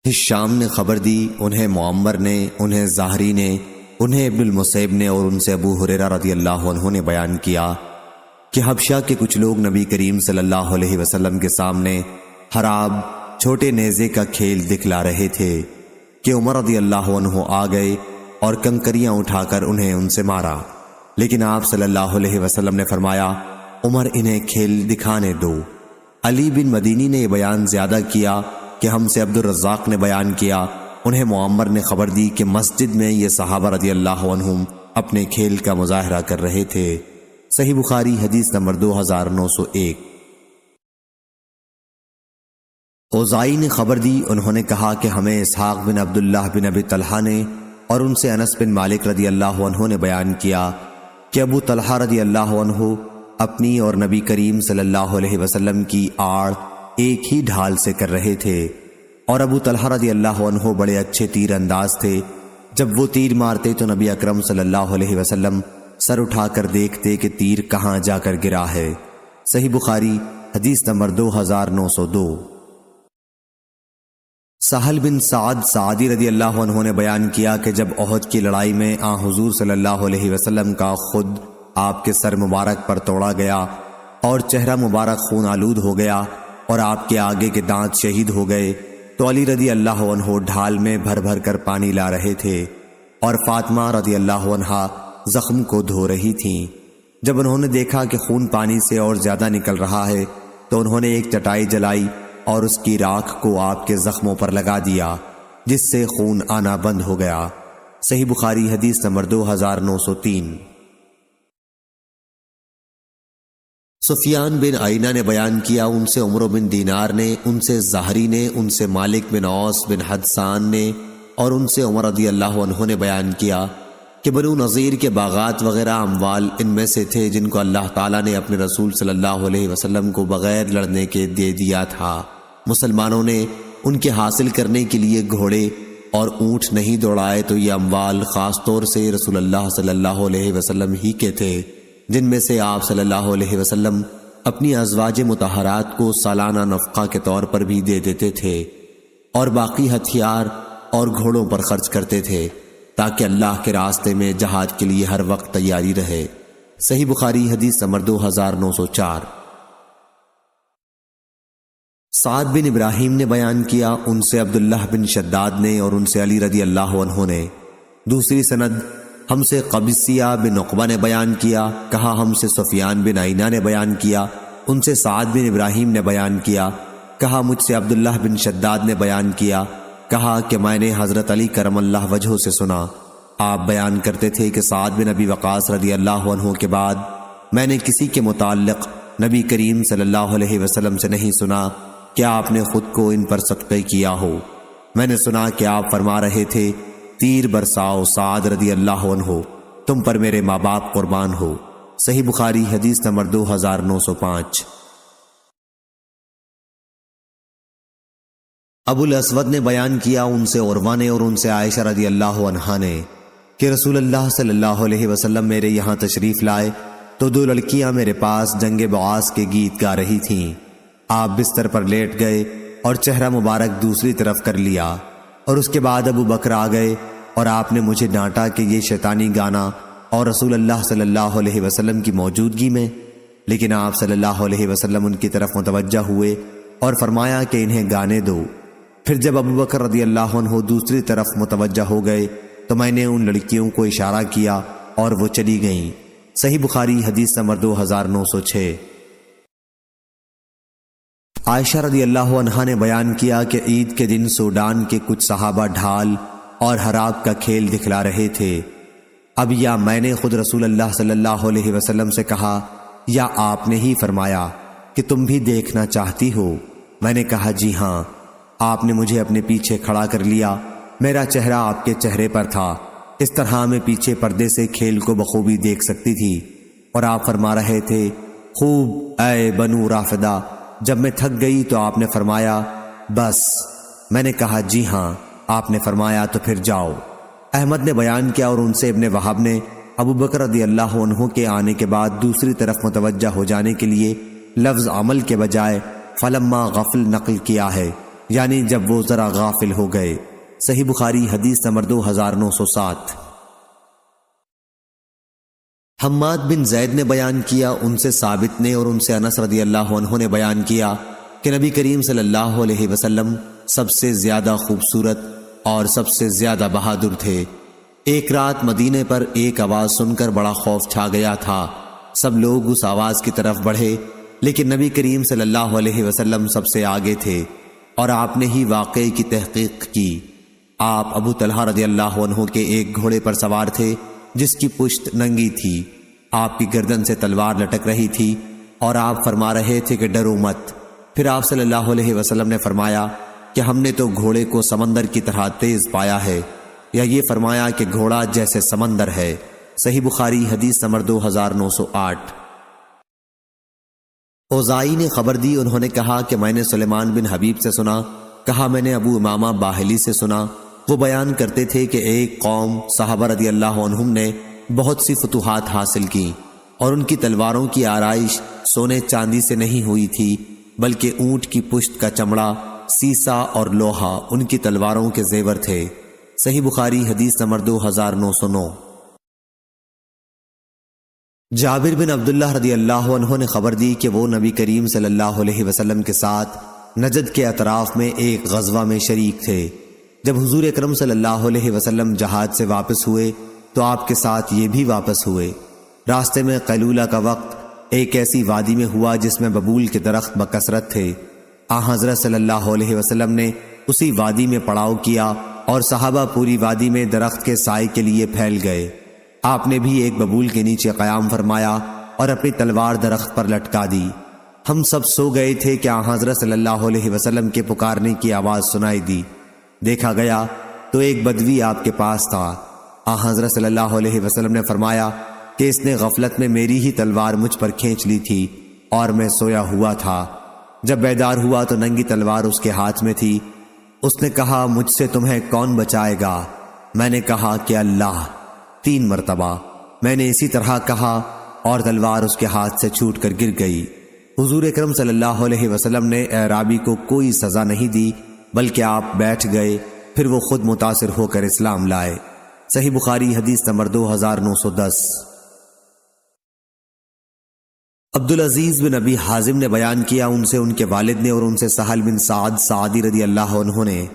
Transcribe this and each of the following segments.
ہشام نے خبر دی، انہیں معمر نے، انہیں زہری نے، انہیں ابن المسیب نے اور ان سے ابو ہریرہ رضی اللہ عنہ نے بیان کیا کہ حبشہ کے کچھ لوگ نبی کریم صلی اللہ علیہ وسلم کے سامنے حراب چھوٹے نیزے کا کھیل دکھلا رہے تھے کہ عمر رضی اللہ عنہ آ گئے اور کنکریاں اٹھا کر انہیں ان سے مارا، لیکن آپ صلی اللہ علیہ وسلم نے فرمایا عمر انہیں کھیل دکھانے دو۔ علی بن مدینی نے یہ بیان زیادہ کیا کہ ہم سے عبد الرزاق نے بیان کیا، انہیں معمر نے خبر دی کہ مسجد میں یہ صحابہ رضی اللہ عنہم اپنے کھیل کا مظاہرہ کر رہے تھے۔ صحیح بخاری حدیث نمبر 2901۔ اوزائی نے خبر دی، انہوں نے کہا کہ ہمیں اسحاق بن عبداللہ بن ابی طلحہ نے اور ان سے انس بن مالک رضی اللہ عنہ نے بیان کیا کہ ابو طلحہ رضی اللہ عنہ اپنی اور نبی کریم صلی اللہ علیہ وسلم کی آڑ ایک ہی ڈھال سے کر رہے تھے، اور ابو طلحہ رضی اللہ عنہ بڑے اچھے تیر انداز تھے۔ جب وہ تیر مارتے تو نبی اکرم صلی اللہ علیہ وسلم سر اٹھا کر دیکھتے کہ تیر کہاں جا کر گرا ہے۔ صحیح بخاری حدیث نمبر 2902۔ سہل بن سعد سعدی رضی اللہ عنہ نے بیان کیا کہ جب احد کی لڑائی میں حضور صلی اللہ علیہ وسلم کا خود آپ کے سر مبارک پر توڑا گیا اور چہرہ مبارک خون آلود ہو گیا اور آپ کے آگے کے دانت شہید ہو گئے، تو علی رضی اللہ عنہ ڈھال میں بھر بھر کر پانی لا رہے تھے اور فاطمہ رضی اللہ عنہا زخم کو دھو رہی تھیں۔ جب انہوں نے دیکھا کہ خون پانی سے اور زیادہ نکل رہا ہے تو انہوں نے ایک چٹائی جلائی اور اس کی راکھ کو آپ کے زخموں پر لگا دیا، جس سے خون آنا بند ہو گیا۔ صحیح بخاری حدیث نمبر 2903۔ سفیان بن عینہ نے بیان کیا، ان سے عمر بن دینار نے، ان سے زہری نے، ان سے مالک بن اوس بن حدثان نے اور ان سے عمر رضی اللہ عنہ نے بیان کیا کہ بنو نذیر کے باغات وغیرہ اموال ان میں سے تھے جن کو اللہ تعالیٰ نے اپنے رسول صلی اللہ علیہ وسلم کو بغیر لڑنے کے دے دیا تھا۔ مسلمانوں نے ان کے حاصل کرنے کے لیے گھوڑے اور اونٹ نہیں دوڑائے تو یہ اموال خاص طور سے رسول اللہ صلی اللہ علیہ وسلم ہی کے تھے، جن میں سے آپ صلی اللہ علیہ وسلم اپنی ازواج مطہرات کو سالانہ نفقہ کے طور پر بھی دے دیتے تھے اور باقی ہتھیار اور گھوڑوں پر خرچ کرتے تھے تاکہ اللہ کے راستے میں جہاد کے لیے ہر وقت تیاری رہے۔ صحیح بخاری حدیث نمبر 2904۔ سعد بن ابراہیم نے بیان کیا، ان سے عبداللہ بن شداد نے اور ان سے علی رضی اللہ عنہ نے۔ دوسری سند ہم سے قبیصیہ بن عقبہ نے بیان کیا، کہا ہم سے سفیان بن عینہ نے بیان کیا، ان سے سعد بن ابراہیم نے بیان کیا، کہا مجھ سے عبداللہ بن شداد نے بیان کیا، کہا کہ میں نے حضرت علی کرم اللہ وجہہ سے سنا، آپ بیان کرتے تھے کہ سعد بن ابی وقاص رضی اللہ عنہ کے بعد میں نے کسی کے متعلق نبی کریم صلی اللہ علیہ وسلم سے نہیں سنا کہ آپ نے خود کو ان پر صدقہ کیا ہو۔ میں نے سنا کہ آپ فرما رہے تھے تیر برساؤ سعد رضی اللہ عنہ، تم پر میرے ماں باپ قربان ہو۔ صحیح بخاری حدیث نمبر 2905۔ ابو الاسود نے بیان کیا، ان سے عروہ نے اور ان سے عائشہ رضی اللہ عنہا نے کہ رسول اللہ صلی اللہ علیہ وسلم میرے یہاں تشریف لائے تو دو لڑکیاں میرے پاس جنگ بعاث کے گیت گا رہی تھیں۔ آپ بستر پر لیٹ گئے اور چہرہ مبارک دوسری طرف کر لیا، اور اس کے بعد ابو بکر آ گئے اور آپ نے مجھے ڈانٹا کہ یہ شیطانی گانا اور رسول اللہ صلی اللہ علیہ وسلم کی موجودگی میں، لیکن آپ صلی اللہ علیہ وسلم ان کی طرف متوجہ ہوئے اور فرمایا کہ انہیں گانے دو۔ پھر جب ابو بکر رضی اللہ عنہ دوسری طرف متوجہ ہو گئے تو میں نے ان لڑکیوں کو اشارہ کیا اور وہ چلی گئیں۔ صحیح بخاری حدیث نمبر 2906۔ عائشہ رضی اللہ عنہا نے بیان کیا کہ عید کے دن سوڈان کے کچھ صحابہ ڈھال اور حراب کا کھیل دکھلا رہے تھے۔ اب یا میں نے خود رسول اللہ صلی اللہ علیہ وسلم سے کہا یا آپ نے ہی فرمایا کہ تم بھی دیکھنا چاہتی ہو؟ میں نے کہا جی ہاں۔ آپ نے مجھے اپنے پیچھے کھڑا کر لیا، میرا چہرہ آپ کے چہرے پر تھا، اس طرح میں پیچھے پردے سے کھیل کو بخوبی دیکھ سکتی تھی، اور آپ فرما رہے تھے خوب اے بنو رافدہ۔ جب میں تھک گئی تو آپ نے فرمایا بس، میں نے کہا جی ہاں۔ آپ نے فرمایا تو پھر جاؤ۔ احمد نے بیان کیا اور ان سے ابن وہب نے ابو بکر رضی اللہ عنہ کے آنے کے بعد دوسری طرف متوجہ ہو جانے کے لیے لفظ عمل کے بجائے فلما غفل نقل کیا ہے، یعنی جب وہ ذرا غافل ہو گئے۔ صحیح بخاری حدیث نمبر 2907۔ حماد بن زید نے بیان کیا، ان سے ثابت نے اور ان سے انس رضی اللہ عنہ نے بیان کیا کہ نبی کریم صلی اللہ علیہ وسلم سب سے زیادہ خوبصورت اور سب سے زیادہ بہادر تھے۔ ایک رات مدینے پر ایک آواز سن کر بڑا خوف چھا گیا تھا۔ سب لوگ اس آواز کی طرف بڑھے، لیکن نبی کریم صلی اللہ علیہ وسلم سب سے آگے تھے اور آپ نے ہی واقعے کی تحقیق کی۔ آپ ابو طلحہ رضی اللہ عنہ کے ایک گھوڑے پر سوار تھے جس کی پشت ننگی تھی، آپ کی گردن سے تلوار لٹک رہی تھی اور آپ فرما رہے تھے کہ ڈرو مت۔ پھر آپ صلی اللہ علیہ وسلم نے فرمایا کہ ہم نے تو گھوڑے کو سمندر کی طرح تیز پایا ہے، یا یہ فرمایا کہ گھوڑا جیسے سمندر ہے۔ صحیح بخاری حدیث نمبر 2908۔ اوزائی نے خبر دی، انہوں نے کہا کہ میں نے سلیمان بن حبیب سے سنا، کہا میں نے ابو امامہ باہلی سے سنا، وہ بیان کرتے تھے کہ ایک قوم صحابہ رضی اللہ عنہم نے بہت سی فتوحات حاصل کی اور ان کی تلواروں کی آرائش سونے چاندی سے نہیں ہوئی تھی، بلکہ اونٹ کی پشت کا چمڑا، سیسا اور لوہا ان کی تلواروں کے زیور تھے۔ صحیح بخاری حدیث نمبر 2909۔ جابر بن عبداللہ رضی اللہ عنہ نے خبر دی کہ وہ نبی کریم صلی اللہ علیہ وسلم کے ساتھ نجد کے اطراف میں ایک غزوہ میں شریک تھے۔ جب حضور اکرم صلی اللہ علیہ وسلم جہاد سے واپس ہوئے تو آپ کے ساتھ یہ بھی واپس ہوئے۔ راستے میں قیلولہ کا وقت ایک ایسی وادی میں ہوا جس میں ببول کے درخت بکثرت تھے۔ حضرت صلی اللہ علیہ وسلم نے اسی وادی میں پڑاؤ کیا اور صحابہ پوری وادی میں درخت کے سائے کے لیے پھیل گئے۔ آپ نے بھی ایک ببول کے نیچے قیام فرمایا اور اپنی تلوار درخت پر لٹکا دی۔ ہم سب سو گئے تھے کہ حضرت صلی اللہ علیہ وسلم کے پکارنے کی آواز سنائی دی۔ دیکھا گیا تو ایک بدوی آپ کے پاس تھا۔ حضرت صلی اللہ علیہ وسلم نے فرمایا کہ اس نے غفلت میں میری ہی تلوار مجھ پر کھینچ لی تھی اور میں سویا ہوا تھا۔ جب بیدار ہوا تو ننگی تلوار اس کے ہاتھ میں تھی۔ اس نے کہا مجھ سے تمہیں کون بچائے گا؟ میں نے کہا کہ اللہ۔ 3 مرتبہ میں نے اسی طرح کہا اور تلوار اس کے ہاتھ سے چھوٹ کر گر گئی۔ حضور اکرم صلی اللہ علیہ وسلم نے اعرابی کو کوئی سزا نہیں دی، بلکہ آپ بیٹھ گئے، پھر وہ خود متاثر ہو کر اسلام لائے۔ صحیح بخاری حدیث نمبر 2910۔ عبدالعزیز بن ابی حازم نے بیان کیا، ان سے ان کے والد نے اور ان سے سہل بن سعد سعدی رضی اللہ عنہ نے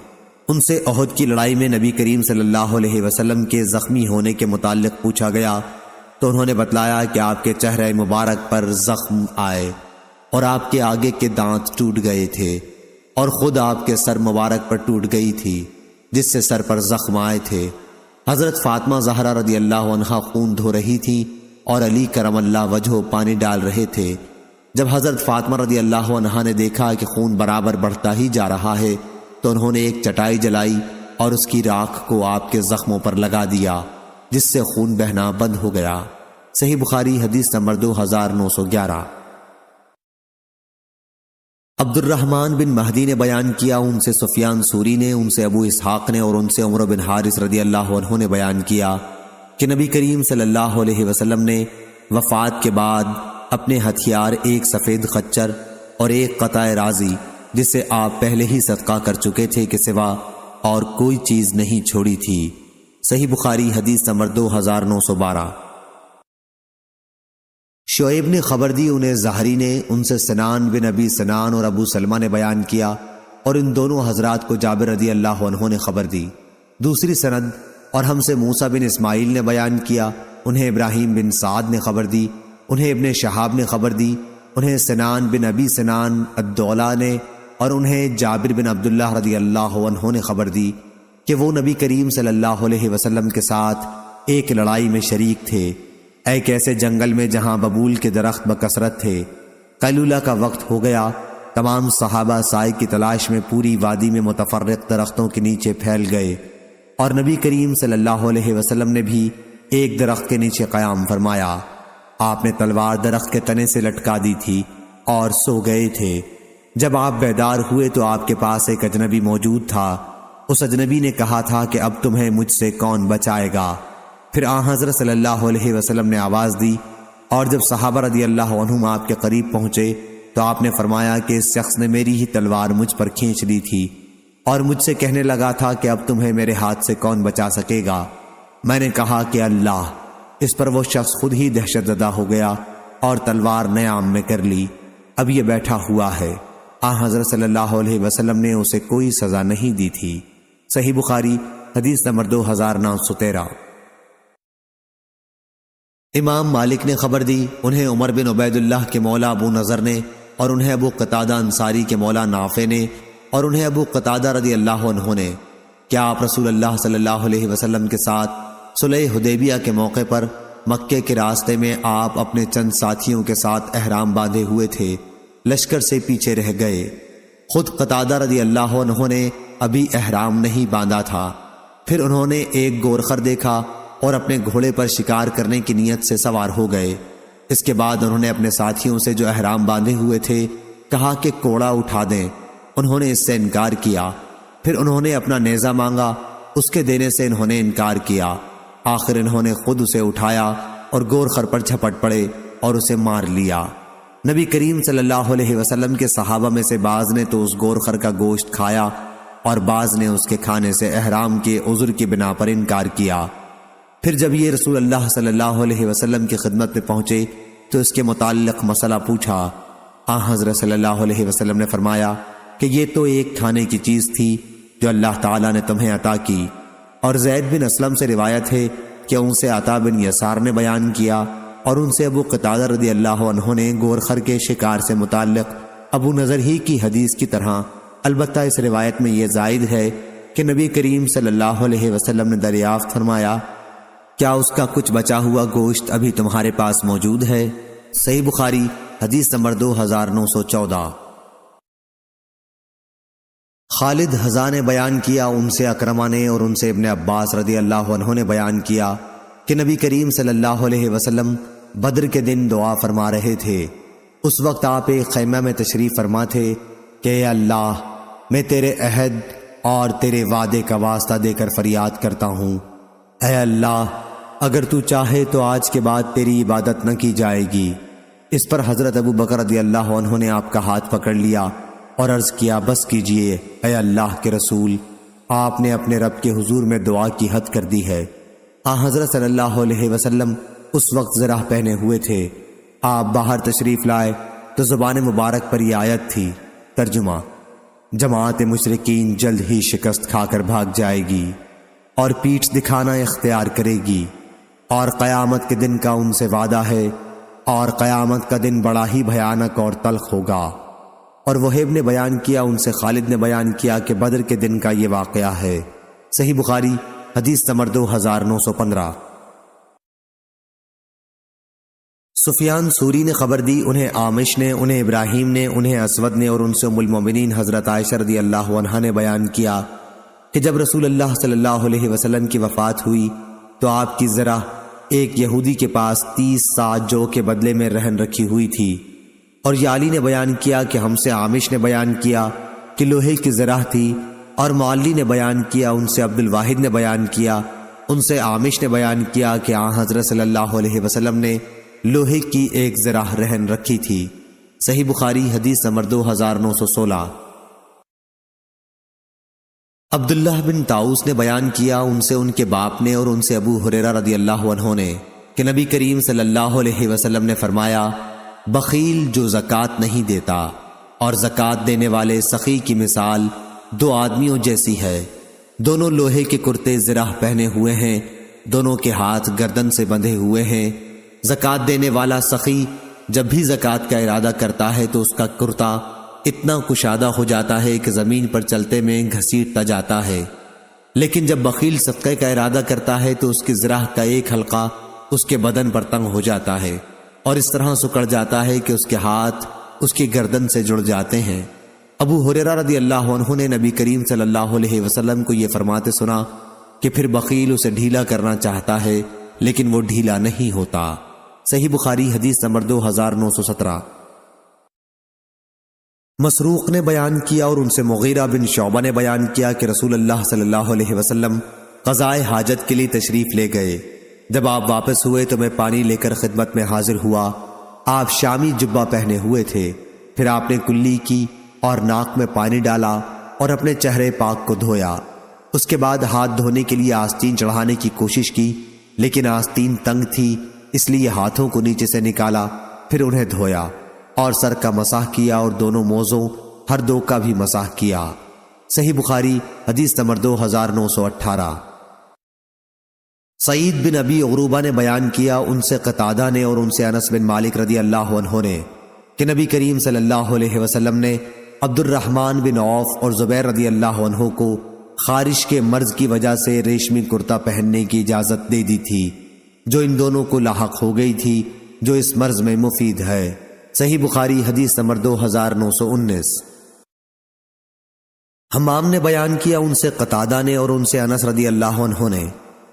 ان سے احد کی لڑائی میں نبی کریم صلی اللہ علیہ وسلم کے زخمی ہونے کے متعلق پوچھا گیا تو انہوں نے بتلایا کہ آپ کے چہرے مبارک پر زخم آئے اور آپ کے آگے کے دانت ٹوٹ گئے تھے اور خود آپ کے سر مبارک پر ٹوٹ گئی تھی جس سے سر پر زخم آئے تھے۔ حضرت فاطمہ زہرا رضی اللہ عنہا خون دھو رہی تھی اور علی کرم اللہ وجہہ پانی ڈال رہے تھے۔ جب حضرت فاطمہ رضی اللہ عنہا نے دیکھا کہ خون برابر بڑھتا ہی جا رہا ہے تو انہوں نے ایک چٹائی جلائی اور اس کی راکھ کو آپ کے زخموں پر لگا دیا جس سے خون بہنا بند ہو گیا۔ صحیح بخاری حدیث نمبر 2911۔ عبد الرحمن بن مہدی نے بیان کیا، ان سے سفیان سوری نے، ان سے ابو اسحاق نے اور ان سے عمر بن حارث رضی اللہ عنہ نے بیان کیا کہ نبی کریم صلی اللہ علیہ وسلم نے وفات کے بعد اپنے ہتھیار ایک سفید خچر اور ایک قطع رازی جسے آپ پہلے ہی صدقہ کر چکے تھے کے سوا اور کوئی چیز نہیں چھوڑی تھی۔ صحیح بخاری حدیث نمبر 2912۔ شعیب نے خبر دی، انہیں زہری نے، ان سے سنان بن ابی سنان اور ابو سلمہ نے بیان کیا اور ان دونوں حضرات کو جابر رضی اللہ عنہ نے خبر دی۔ دوسری سند اور ہم سے موسیٰ بن اسماعیل نے بیان کیا، انہیں ابراہیم بن سعد نے خبر دی، انہیں ابن شہاب نے خبر دی، انہیں سنان بن ابی سنان الدولا نے اور انہیں جابر بن عبداللہ رضی اللہ عنہ نے خبر دی کہ وہ نبی کریم صلی اللہ علیہ وسلم کے ساتھ ایک لڑائی میں شریک تھے، ایک ایسے جنگل میں جہاں ببول کے درخت بکثرت تھے۔ قیلولہ کا وقت ہو گیا، تمام صحابہ سائے کی تلاش میں پوری وادی میں متفرق درختوں کے نیچے پھیل گئے اور نبی کریم صلی اللہ علیہ وسلم نے بھی ایک درخت کے نیچے قیام فرمایا۔ آپ نے تلوار درخت کے تنے سے لٹکا دی تھی اور سو گئے تھے۔ جب آپ بیدار ہوئے تو آپ کے پاس ایک اجنبی موجود تھا۔ اس اجنبی نے کہا تھا کہ اب تمہیں مجھ سے کون بچائے گا؟ پھر حضرت صلی اللہ علیہ وسلم نے آواز دی اور جب صحابہ رضی اللہ عنہم آپ کے قریب پہنچے تو آپ نے فرمایا کہ اس شخص نے میری ہی تلوار مجھ پر کھینچ لی تھی اور مجھ سے کہنے لگا تھا کہ اب تمہیں میرے ہاتھ سے کون بچا سکے گا؟ میں نے کہا کہ اللہ۔ اس پر وہ شخص خود ہی دہشت زدہ ہو گیا اور تلوار نیام میں کر لی۔ اب یہ بیٹھا ہوا ہے۔ حضرت صلی اللہ علیہ وسلم نے اسے کوئی سزا نہیں دی تھی۔ صحیح بخاری حدیث نمبر 2913۔ امام مالک نے خبر دی، انہیں عمر بن عبید اللہ کے مولا ابو نضر نے، اور انہیں ابو قتادہ انصاری کے مولا نافع نے، اور انہیں ابو قتادہ رضی اللہ عنہ نے، کیا آپ رسول اللہ صلی اللہ علیہ وسلم کے ساتھ صلح حدیبیہ کے موقع پر مکے کے راستے میں آپ اپنے چند ساتھیوں کے ساتھ احرام باندھے ہوئے تھے، لشکر سے پیچھے رہ گئے؟ خود قتادہ رضی اللہ عنہ نے ابھی احرام نہیں باندھا تھا۔ پھر انہوں نے ایک گورخر دیکھا اور اپنے گھوڑے پر شکار کرنے کی نیت سے سوار ہو گئے۔ اس کے بعد انہوں نے اپنے ساتھیوں سے جو احرام باندھے ہوئے تھے کہا کہ کوڑا اٹھا دیں۔ انہوں نے اس سے انکار کیا۔ پھر انہوں نے اپنا نیزہ مانگا، اس کے دینے سے انہوں نے انکار کیا۔ آخر انہوں نے خود اسے اٹھایا اور گورخر پر جھپٹ پڑے اور اسے مار لیا۔ نبی کریم صلی اللہ علیہ وسلم کے صحابہ میں سے بعض نے تو اس گورخر کا گوشت کھایا اور بعض نے اس کے کھانے سے احرام کے عذر کی بنا پر انکار کیا۔ پھر جب یہ رسول اللہ صلی اللہ علیہ وسلم کی خدمت میں پہنچے تو اس کے متعلق مسئلہ پوچھا۔ حضرت صلی اللہ علیہ وسلم نے فرمایا کہ یہ تو ایک کھانے کی چیز تھی جو اللہ تعالیٰ نے تمہیں عطا کی۔ اور زید بن اسلم سے روایت ہے کہ ان سے عطا بن یسار نے بیان کیا، اور ان سے ابو قتادہ رضی اللہ عنہ نے گورخر کے شکار سے متعلق ابو نضر ہی کی حدیث کی طرح، البتہ اس روایت میں یہ زائد ہے کہ نبی کریم صلی اللہ علیہ وسلم نے دریافت فرمایا، کیا اس کا کچھ بچا ہوا گوشت ابھی تمہارے پاس موجود ہے؟ صحیح بخاری حدیث نمبر 2914۔ خالد حذا نے بیان کیا، ان سے اکرمہ نے اور ان سے ابن عباس رضی اللہ عنہ نے بیان کیا کہ نبی کریم صلی اللہ علیہ وسلم بدر کے دن دعا فرما رہے تھے۔ اس وقت آپ ایک خیمہ میں تشریف فرما تھے کہ اے اللہ، میں تیرے عہد اور تیرے وعدے کا واسطہ دے کر فریاد کرتا ہوں، اے اللہ اگر تو چاہے تو آج کے بعد تیری عبادت نہ کی جائے گی۔ اس پر حضرت ابو بکر رضی اللہ عنہ نے آپ کا ہاتھ پکڑ لیا اور عرض کیا، بس کیجئے اے اللہ کے رسول، آپ نے اپنے رب کے حضور میں دعا کی حد کر دی ہے۔ حضرت صلی اللہ علیہ وسلم اس وقت زرہ پہنے ہوئے تھے۔ آپ باہر تشریف لائے تو زبان مبارک پر یہ آیت تھی۔ ترجمہ: جماعت مشرکین جلد ہی شکست کھا کر بھاگ جائے گی اور پیٹھ دکھانا اختیار کرے گی، اور قیامت کے دن کا ان سے وعدہ ہے، اور قیامت کا دن بڑا ہی بھیانک اور تلخ ہوگا۔ اور وہیب نے بیان کیا، ان سے خالد نے بیان کیا کہ بدر کے دن کا یہ واقعہ ہے۔ صحیح بخاری حدیث نمبر 2915۔ سفیان سوری نے خبر دی، انہیں عامش نے، انہیں ابراہیم نے، انہیں اسود نے، اور ان سے ام المومنین حضرت عائشہ رضی اللہ عنہا نے بیان کیا کہ جب رسول اللہ صلی اللہ علیہ وسلم کی وفات ہوئی تو آپ کی ذرا ایک یہودی کے پاس 30 ساعت جو کے بدلے میں رہن رکھی ہوئی تھی۔ اور یالی نے بیان کیا کہ ہم سے عامش نے بیان کیا کہ لوہے کی ذرا تھی، اور معلی نے بیان کیا، ان سے عبد الواحد نے بیان کیا، ان سے عامش نے بیان کیا کہ حضرت صلی اللہ علیہ وسلم نے لوہے کی ایک ذرا رہن رکھی تھی۔ صحیح بخاری حدیث نمبر 2916۔ عبداللہ بن طاؤس نے بیان کیا، ان سے ان کے باپ نے، اور ان سے ابو ہریرہ رضی اللہ عنہ نے، کہ نبی کریم صلی اللہ علیہ وسلم نے فرمایا، بخیل جو زکوٰۃ نہیں دیتا اور زکوٰۃ دینے والے سخی کی مثال 2 آدمیوں جیسی ہے، دونوں لوہے کے کرتے زرہ پہنے ہوئے ہیں، دونوں کے ہاتھ گردن سے بندھے ہوئے ہیں۔ زکوٰۃ دینے والا سخی جب بھی زکوٰۃ کا ارادہ کرتا ہے تو اس کا کرتا اتنا کشادہ ہو جاتا ہے کہ زمین پر چلتے میں گھسیٹتا جاتا ہے، لیکن جب بخیل صدقے کا ارادہ کرتا ہے تو اس کی زرہ کا ایک حلقہ اس کے بدن پر تنگ ہو جاتا ہے اور اس طرح سکڑ جاتا ہے کہ اس کے ہاتھ اس کی گردن سے جڑ جاتے ہیں۔ ابو ہریرہ رضی اللہ عنہ نے نبی کریم صلی اللہ علیہ وسلم کو یہ فرماتے سنا کہ پھر بخیل اسے ڈھیلا کرنا چاہتا ہے لیکن وہ ڈھیلا نہیں ہوتا۔ صحیح بخاری حدیث نمبر 2917۔ مسروق نے بیان کیا اور ان سے مغیرہ بن شعبہ نے بیان کیا کہ رسول اللہ صلی اللہ علیہ وسلم قضائے حاجت کے لیے تشریف لے گئے۔ جب آپ واپس ہوئے تو میں پانی لے کر خدمت میں حاضر ہوا۔ آپ شامی جبہ پہنے ہوئے تھے۔ پھر آپ نے کلی کی اور ناک میں پانی ڈالا اور اپنے چہرے پاک کو دھویا۔ اس کے بعد ہاتھ دھونے کے لیے آستین چڑھانے کی کوشش کی، لیکن آستین تنگ تھی، اس لیے ہاتھوں کو نیچے سے نکالا، پھر انہیں دھویا اور سر کا مسح کیا اور دونوں موزوں ہر دو کا بھی مسح کیا۔ صحیح بخاری حدیث نمبر 2918۔ سعید بن ابی عروبہ نے بیان کیا، ان سے قتادہ نے اور ان سے انس بن مالک رضی اللہ عنہ نے کہ نبی کریم صلی اللہ علیہ وسلم نے عبد الرحمن بن عوف اور زبیر رضی اللہ عنہ کو خارش کے مرض کی وجہ سے ریشمی کرتا پہننے کی اجازت دے دی تھی، جو ان دونوں کو لاحق ہو گئی تھی، جو اس مرض میں مفید ہے۔ صحیح بخاری حدیث نمبر 2919۔ حمام نے بیان کیا، ان سے قتادہ نے اور ان سے انس رضی اللہ عنہ نے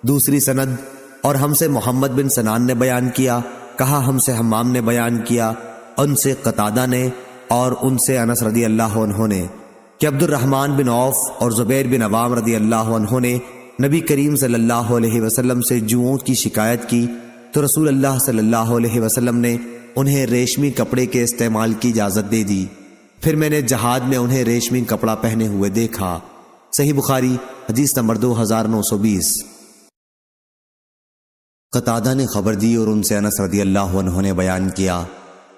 دوسری سند، اور ہم سے محمد بن سنان نے بیان کیا، کہا ہم سے حمام نے بیان کیا، ان سے قتادہ نے اور ان سے انس رضی اللہ عنہ نے کہ عبد الرحمن بن عوف اور زبیر بن عوام رضی اللہ عنہ نے نبی کریم صلی اللہ علیہ وسلم سے جوؤں کی شکایت کی تو رسول اللہ صلی اللہ علیہ وسلم نے انہیں ریشمی کپڑے کے استعمال کی اجازت دے دی، پھر میں نے جہاد میں انہیں ریشمی کپڑا پہنے ہوئے دیکھا۔ صحیح بخاری حدیث نمبر 2920۔ قتادہ نے خبر دی اور ان سے انس رضی اللہ عنہ نے بیان کیا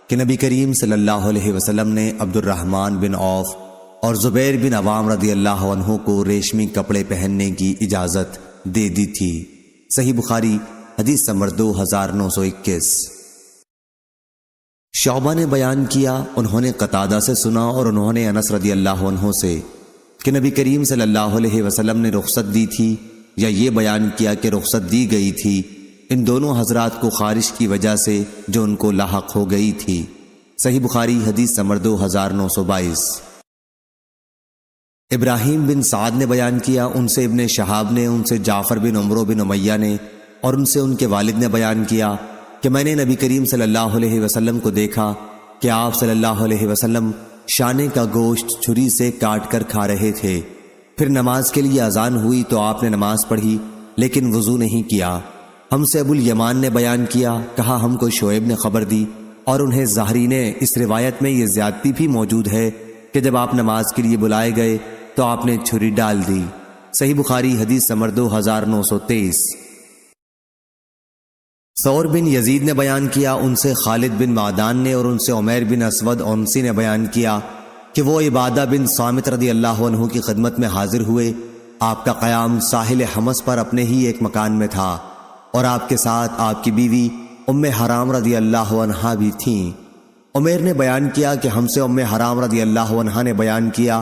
کہ نبی کریم صلی اللہ علیہ وسلم نے عبد الرحمن بن عوف اور زبیر بن عوام رضی اللہ عنہ کو ریشمی کپڑے پہننے کی اجازت دے دی تھی۔ صحیح بخاری حدیث نمبر 2921۔ شعبہ نے بیان کیا، انہوں نے قتادہ سے سنا اور انہوں نے انس رضی اللہ عنہ سے کہ نبی کریم صلی اللہ علیہ وسلم نے رخصت دی تھی، یا یہ بیان کیا کہ رخصت دی گئی تھی ان دونوں حضرات کو خارش کی وجہ سے جو ان کو لاحق ہو گئی تھی۔ صحیح بخاری حدیث نمبر 2922۔ ابراہیم بن سعد نے بیان کیا، ان سے ابن شہاب نے، ان سے جعفر بن عمرو بن امیہ نے اور ان سے ان کے والد نے بیان کیا کہ میں نے نبی کریم صلی اللہ علیہ وسلم کو دیکھا کہ آپ صلی اللہ علیہ وسلم شانے کا گوشت چھری سے کاٹ کر کھا رہے تھے۔ پھر نماز کے لیے اذان ہوئی تو آپ نے نماز پڑھی لیکن وضو نہیں کیا۔ ہم سے ابو الیمان نے بیان کیا، کہا ہم کو شعیب نے خبر دی اور انہیں ظاہری نے اس روایت میں یہ زیادتی بھی موجود ہے کہ جب آپ نماز کے لیے بلائے گئے تو آپ نے چھری ڈال دی۔ صحیح بخاری حدیث نمبر 2923۔ ثور بن یزید نے بیان کیا، ان سے خالد بن معدان نے اور ان سے عمیر بن اسود اونسی نے بیان کیا کہ وہ عبادہ بن صامت رضی اللہ عنہ کی خدمت میں حاضر ہوئے۔ آپ کا قیام ساحل حمص پر اپنے ہی ایک مکان میں تھا اور آپ کے ساتھ آپ کی بیوی ام حرام رضی اللہ عنہا بھی تھیں۔ عمیر نے بیان کیا کہ ہم سے ام حرام رضی اللہ عنہا نے بیان کیا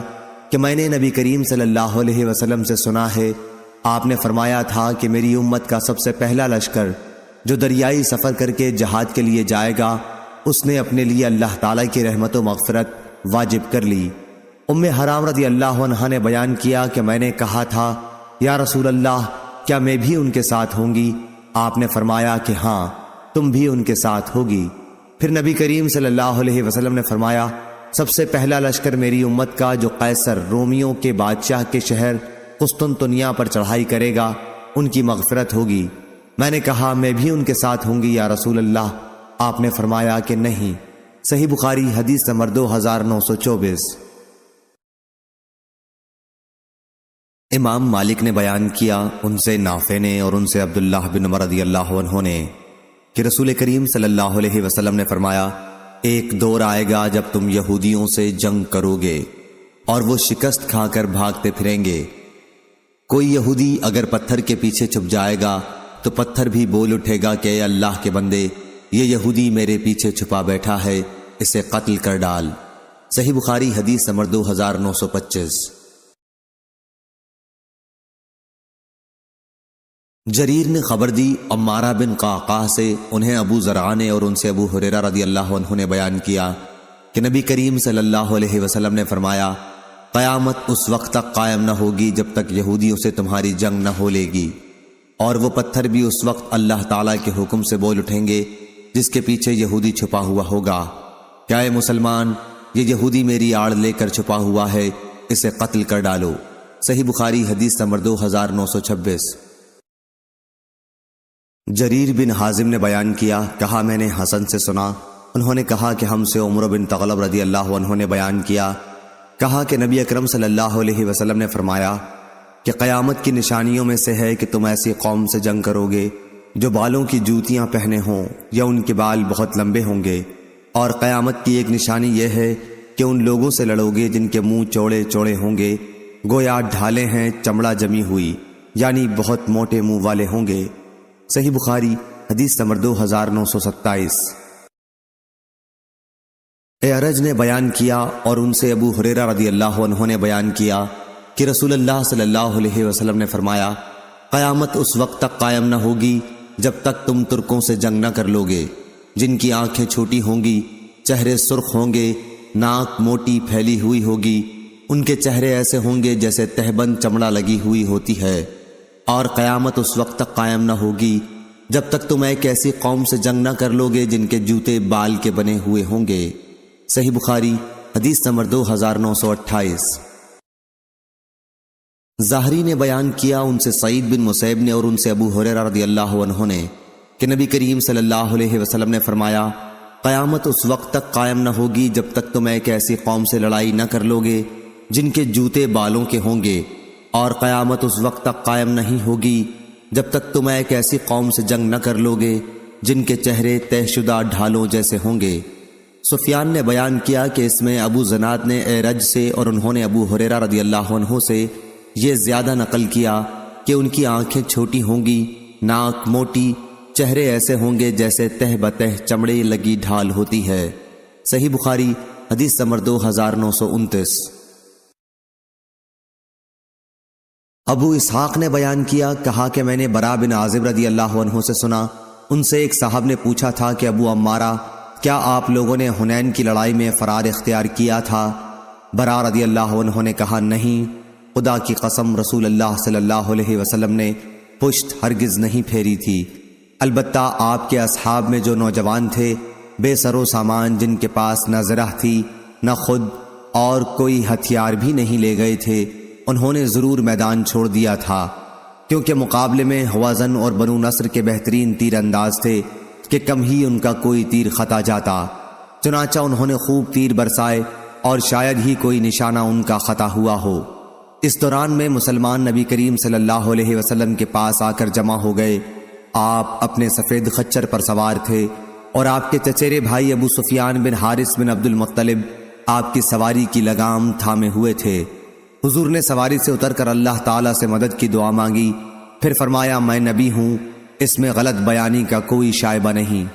کہ میں نے نبی کریم صلی اللہ علیہ وسلم سے سنا ہے، آپ نے فرمایا تھا کہ میری امت کا سب سے پہلا لشکر جو دریائی سفر کر کے جہاد کے لیے جائے گا، اس نے اپنے لیے اللہ تعالیٰ کی رحمت و مغفرت واجب کر لی۔ ام حرام رضی اللہ عنہا نے بیان کیا کہ میں نے کہا تھا، یا رسول اللہ کیا میں بھی ان کے ساتھ ہوں گی؟ آپ نے فرمایا کہ ہاں، تم بھی ان کے ساتھ ہوگی۔ پھر نبی کریم صلی اللہ علیہ وسلم نے فرمایا، سب سے پہلا لشکر میری امت کا جو قیصر رومیوں کے بادشاہ کے شہر قسطنطنیہ پر چڑھائی کرے گا، ان کی مغفرت ہوگی۔ میں نے کہا میں بھی ان کے ساتھ ہوں گی یا رسول اللہ؟ آپ نے فرمایا کہ نہیں۔ صحیح بخاری حدیث نمبر 2924۔ امام مالک نے بیان کیا، ان سے نافع نے اور ان سے عبداللہ بن عمر رضی اللہ عنہ نے کہ رسول کریم صلی اللہ علیہ وسلم نے فرمایا، ایک دور آئے گا جب تم یہودیوں سے جنگ کرو گے اور وہ شکست کھا کر بھاگتے پھریں گے۔ کوئی یہودی اگر پتھر کے پیچھے چھپ جائے گا تو پتھر بھی بول اٹھے گا کہ اے اللہ کے بندے، یہ یہودی میرے پیچھے چھپا بیٹھا ہے، اسے قتل کر ڈال۔ صحیح بخاری حدیث نمبر 2925۔ جریر نے خبر دی عمارہ بن قعقاع سے، انہیں ابو زرعہ نے اور ان سے ابو ہریرہ رضی اللہ عنہ نے بیان کیا کہ نبی کریم صلی اللہ علیہ وسلم نے فرمایا، قیامت اس وقت تک قائم نہ ہوگی جب تک یہودیوں سے تمہاری جنگ نہ ہو لے گی، اور وہ پتھر بھی اس وقت اللہ تعالیٰ کے حکم سے بول اٹھیں گے جس کے پیچھے یہودی چھپا ہوا ہوگا، کیا اے مسلمان، یہ یہودی میری آڑ لے کر چھپا ہوا ہے، اسے قتل کر ڈالو۔ صحیح بخاری حدیث نمبر 2926۔ جریر بن حازم نے بیان کیا، کہا میں نے حسن سے سنا، انہوں نے کہا کہ ہم سے عمر بن تغلب رضی اللہ عنہ نے بیان کیا کہا کہ نبی اکرم صلی اللہ علیہ وسلم نے فرمایا کہ قیامت کی نشانیوں میں سے ہے کہ تم ایسی قوم سے جنگ کرو گے جو بالوں کی جوتیاں پہنے ہوں یا ان کے بال بہت لمبے ہوں گے، اور قیامت کی ایک نشانی یہ ہے کہ ان لوگوں سے لڑو گے جن کے منہ چوڑے چوڑے ہوں گے، گویا ڈھالے ہیں چمڑا جمی ہوئی، یعنی بہت موٹے منہ والے ہوں گے۔ صحیح بخاری حدیث نمبر 2927۔ اعرج نے بیان کیا اور ان سے ابو ہریرہ رضی اللہ عنہ نے بیان کیا کہ رسول اللہ صلی اللہ علیہ وسلم نے فرمایا، قیامت اس وقت تک قائم نہ ہوگی جب تک تم ترکوں سے جنگ نہ کر لوگے، جن کی آنکھیں چھوٹی ہوں گی، چہرے سرخ ہوں گے، ناک موٹی پھیلی ہوئی ہوگی، ان کے چہرے ایسے ہوں گے جیسے تہبند چمڑا لگی ہوئی ہوتی ہے، اور قیامت اس وقت تک قائم نہ ہوگی جب تک تم ایک ایسی قوم سے جنگ نہ کر لوگے جن کے جوتے بال کے بنے ہوئے ہوں گے۔ صحیح بخاری حدیث نمبر 2928۔ زہری نے بیان کیا ان سے سعید بن مسیب نے اور ان سے ابو ہریرہ رضی اللہ عنہ نے کہ نبی کریم صلی اللہ علیہ وسلم نے فرمایا، قیامت اس وقت تک قائم نہ ہوگی جب تک تم ایک ایسی قوم سے لڑائی نہ کر لوگے جن کے جوتے بالوں کے ہوں گے، اور قیامت اس وقت تک قائم نہیں ہوگی جب تک تم ایک ایسی قوم سے جنگ نہ کر لوگے جن کے چہرے طے شدہ ڈھالوں جیسے ہوں گے۔ سفیان نے بیان کیا کہ اس میں ابو زناد نے اعرج سے اور انہوں نے ابو ہریرہ رضی اللہ عنہ سے یہ زیادہ نقل کیا کہ ان کی آنکھیں چھوٹی ہوں گی، ناک موٹی، چہرے ایسے ہوں گے جیسے تہ بتہ چمڑے لگی ڈھال ہوتی ہے۔ صحیح بخاری حدیث نمبر 2929۔ ابو اسحاق نے بیان کیا، کہا کہ میں نے برا بن عازب رضی اللہ عنہ سے سنا، ان سے ایک صاحب نے پوچھا تھا کہ ابو عمارہ، کیا آپ لوگوں نے حنین کی لڑائی میں فرار اختیار کیا تھا؟ برا رضی اللہ عنہ نے کہا، نہیں، خدا کی قسم رسول اللہ صلی اللہ علیہ وسلم نے پشت ہرگز نہیں پھیری تھی، البتہ آپ کے اصحاب میں جو نوجوان تھے بے سر و سامان، جن کے پاس نہ زرہ تھی نہ خود اور کوئی ہتھیار بھی نہیں لے گئے تھے، انہوں نے ضرور میدان چھوڑ دیا تھا، کیونکہ مقابلے میں ہوازن اور بنو نصر کے بہترین تیر انداز تھے کہ کم ہی ان کا کوئی تیر خطا جاتا، چنانچہ انہوں نے خوب تیر برسائے اور شاید ہی کوئی نشانہ ان کا خطا ہوا ہو۔ اس دوران میں مسلمان نبی کریم صلی اللہ علیہ وسلم کے پاس آ کر جمع ہو گئے۔ آپ اپنے سفید خچر پر سوار تھے اور آپ کے چچیرے بھائی ابو سفیان بن حارث بن عبد المطلب آپ کی سواری کی لگام تھامے ہوئے تھے۔ حضور نے سواری سے اتر کر اللہ تعالیٰ سے مدد کی دعا مانگی، پھر فرمایا، میں نبی ہوں، اس میں غلط بیانی کا کوئی شائبہ نہیں،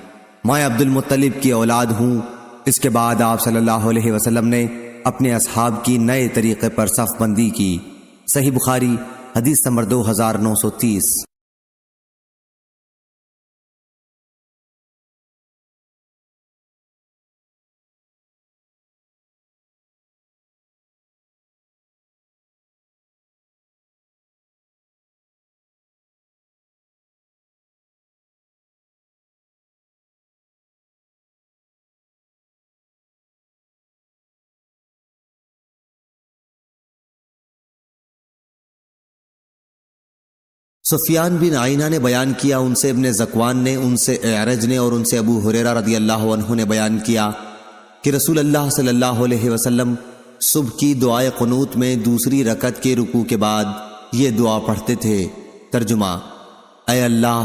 میں عبد المطلب کی اولاد ہوں۔ اس کے بعد آپ صلی اللہ علیہ وسلم نے اپنے اصحاب کی نئے طریقے پر صف بندی کی۔ صحیح بخاری حدیث نمبر 2930۔ سفیان بن عینہ نے بیان کیا ان سے ابن ذکوان نے، ان سے اعرج نے اور ان سے ابو ہریرہ رضی اللہ عنہ نے بیان کیا کہ رسول اللہ صلی اللہ علیہ وسلم صبح کی دعائے قنوت میں دوسری رکعت کے رکوع کے بعد یہ دعا پڑھتے تھے۔ ترجمہ: اے اللہ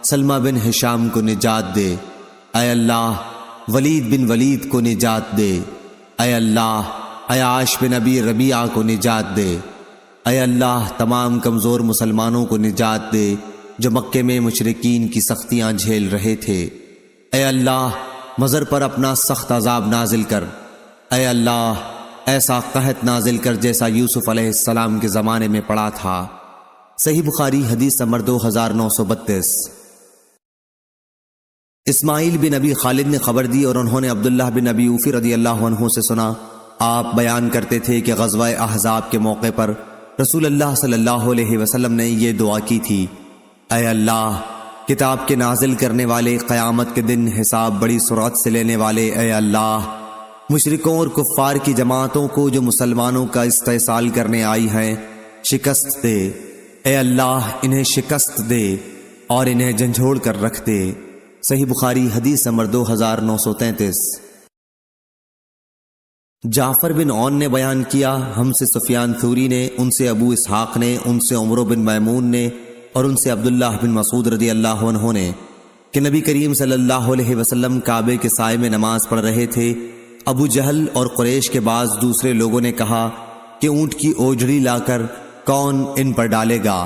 سلمہ بن ہشام کو نجات دے، اے اللہ ولید بن ولید کو نجات دے، اے اللہ عیاش بن ابی ربیعہ کو نجات دے، اے اللہ تمام کمزور مسلمانوں کو نجات دے جو مکے میں مشرکین کی سختیاں جھیل رہے تھے، اے اللہ مضر پر اپنا سخت عذاب نازل کر، اے اللہ ایسا قحط نازل کر جیسا یوسف علیہ السلام کے زمانے میں پڑا تھا۔ صحیح بخاری حدیث نمبر 2932۔ اسماعیل بن ابی خالد نے خبر دی اور انہوں نے عبداللہ بن ابی اوفی رضی اللہ عنہ سے سنا، آپ بیان کرتے تھے کہ غزوہ احزاب کے موقع پر رسول اللہ صلی اللہ علیہ وسلم نے یہ دعا کی تھی، اے اللہ کتاب کے نازل کرنے والے، قیامت کے دن حساب بڑی سرعت سے لینے والے، اے اللہ مشرکوں اور کفار کی جماعتوں کو جو مسلمانوں کا استحصال کرنے آئی ہیں شکست دے، اے اللہ انہیں شکست دے اور انہیں جھنجھوڑ کر رکھ دے۔ صحیح بخاری حدیث نمبر 2933۔ جعفر بن عون نے بیان کیا، ہم سے سفیان ثوری نے، ان سے ابو اسحاق نے، ان سے عمر بن میمون نے، اور ان سے عبداللہ بن مسعود رضی اللہ عنہ نے کہ نبی کریم صلی اللہ علیہ وسلم کعبے کے سائے میں نماز پڑھ رہے تھے۔ ابو جہل اور قریش کے بعض دوسرے لوگوں نے کہا کہ اونٹ کی اوجڑی لا کر کون ان پر ڈالے گا؟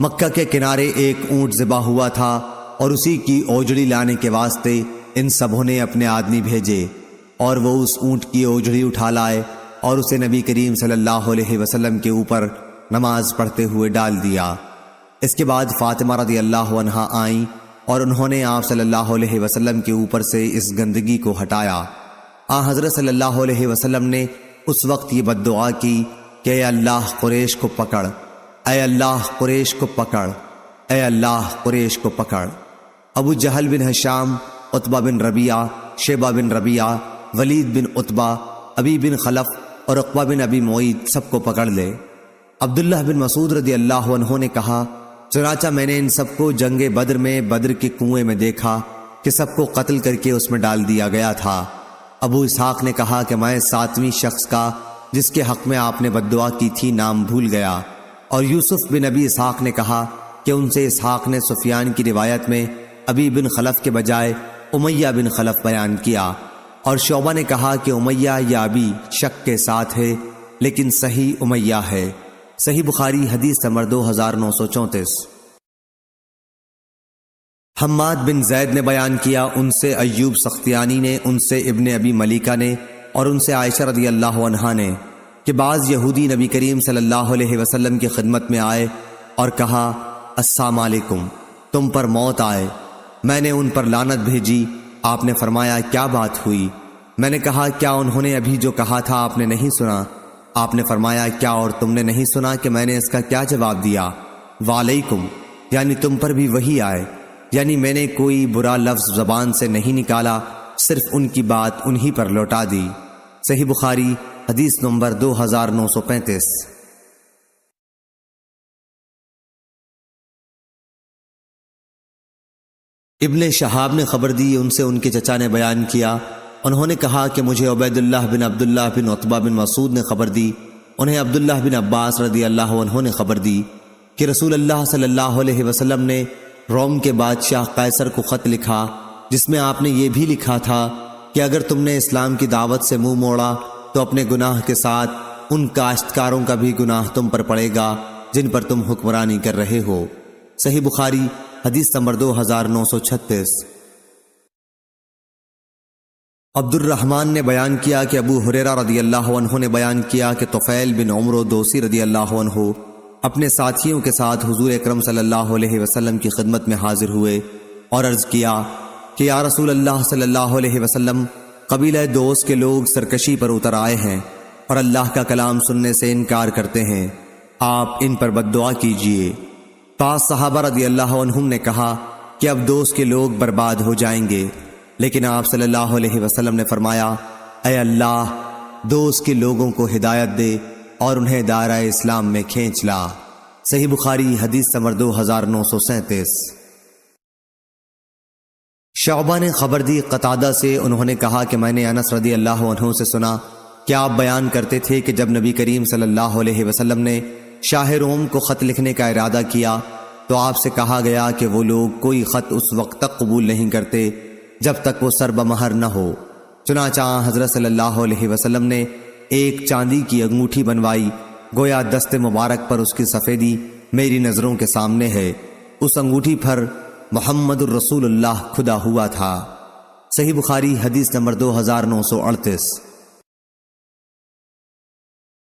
مکہ کے کنارے ایک اونٹ ذبح ہوا تھا اور اسی کی اوجڑی لانے کے واسطے ان سبھوں نے اپنے آدمی بھیجے، اور وہ اس اونٹ کی اوجڑی اٹھا لائے اور اسے نبی کریم صلی اللہ علیہ وسلم کے اوپر نماز پڑھتے ہوئے ڈال دیا۔ اس کے بعد فاطمہ رضی اللہ عنہا آئیں اور انہوں نے آپ صلی اللہ علیہ وسلم کے اوپر سے اس گندگی کو ہٹایا۔ حضرت صلی اللہ علیہ وسلم نے اس وقت یہ بد دعا کی کہ اے اللہ قریش کو پکڑ، اے اللہ قریش کو پکڑ، اے اللہ قریش کو پکڑ۔ ابو جہل بن ہشام، عتبہ بن ربیعہ، شیبہ بن ربیعہ، ولید بن عتبہ، ابی بن خلف اور عقبہ بن ابی معیط سب کو پکڑ لے۔ عبداللہ بن مسعود رضی اللہ عنہ نے کہا، چنانچہ میں نے ان سب کو جنگ بدر میں بدر کے کنویں میں دیکھا کہ سب کو قتل کر کے اس میں ڈال دیا گیا تھا۔ ابو اسحاق نے کہا کہ میں 7ویں شخص کا جس کے حق میں آپ نے بد دعا کی تھی نام بھول گیا، اور یوسف بن ابی اسحاق نے کہا کہ ان سے اسحاق نے سفیان کی روایت میں ابی بن خلف کے بجائے امیہ بن خلف بیان کیا، اور شعبہ نے کہا کہ امیہ یا ابی شک کے ساتھ ہے لیکن صحیح امیہ ہے۔ صحیح بخاری حدیث نمبر 2934۔ حماد بن زید نے بیان کیا، ان سے ایوب سختیانی نے، ان سے ابن ابی ملیکہ نے، اور ان سے عائشہ رضی اللہ عنہا نے کہ بعض یہودی نبی کریم صلی اللہ علیہ وسلم کی خدمت میں آئے اور کہا، السلام علیکم، تم پر موت آئے۔ میں نے ان پر لعنت بھیجی۔ آپ نے فرمایا، کیا بات ہوئی؟ میں نے کہا، کیا انہوں نے ابھی جو کہا تھا آپ نے نہیں سنا؟ آپ نے فرمایا، کیا اور تم نے نہیں سنا کہ میں نے اس کا کیا جواب دیا؟ وعلیکم، یعنی تم پر بھی وہی آئے، یعنی میں نے کوئی برا لفظ زبان سے نہیں نکالا، صرف ان کی بات انہی پر لوٹا دی۔ صحیح بخاری حدیث نمبر 2935۔ ابن شہاب نے خبر دی، ان سے ان کے چچا نے بیان کیا، انہوں نے کہا کہ مجھے عبیداللہ بن عبداللہ بن عتبہ بن مسعود نے خبر دی، انہیں عبداللہ بن عباس رضی اللہ عنہ نے خبر دی کہ رسول اللہ صلی اللہ علیہ وسلم نے روم کے بادشاہ قیصر کو خط لکھا، جس میں آپ نے یہ بھی لکھا تھا کہ اگر تم نے اسلام کی دعوت سے منہ موڑا تو اپنے گناہ کے ساتھ ان کاشتکاروں کا بھی گناہ تم پر پڑے گا جن پر تم حکمرانی کر رہے ہو۔ صحیح بخاری حدیث نمبر 2936۔ عبد الرحمن نے بیان کیا کہ ابو ہریرہ رضی اللہ عنہ نے بیان کیا کہ طفیل بن عمرو دوسی رضی اللہ عنہ اپنے ساتھیوں کے ساتھ حضور اکرم صلی اللہ علیہ وسلم کی خدمت میں حاضر ہوئے اور عرض کیا کہ یا رسول اللہ صلی اللہ علیہ وسلم، قبیلہ دوس کے لوگ سرکشی پر اتر آئے ہیں اور اللہ کا کلام سننے سے انکار کرتے ہیں، آپ ان پر بد دعا کیجئے۔ پاس صحابہ رضی اللہ عنہم نے کہا کہ اب دوس کے لوگ برباد ہو جائیں گے، لیکن آپ صلی اللہ علیہ وسلم نے فرمایا، اے اللہ، دوس کے لوگوں کو ہدایت دے اور انہیں دائرہ اسلام میں کھینچ لا۔ صحیح بخاری حدیث نمبر 2937۔ شعبہ نے خبر دی قتادہ سے، انہوں نے کہا کہ میں نے انس رضی اللہ عنہ سے سنا کہ آپ بیان کرتے تھے کہ جب نبی کریم صلی اللہ علیہ وسلم نے شاہ روم کو خط لکھنے کا ارادہ کیا تو آپ سے کہا گیا کہ وہ لوگ کوئی خط اس وقت تک قبول نہیں کرتے جب تک وہ سر بمہر نہ ہو۔ چنانچہ حضرت صلی اللہ علیہ وسلم نے ایک چاندی کی انگوٹھی بنوائی، گویا دست مبارک پر اس کی سفیدی میری نظروں کے سامنے ہے، اس انگوٹھی پر محمد الرسول اللہ کھدا ہوا تھا۔ صحیح بخاری حدیث نمبر 2938۔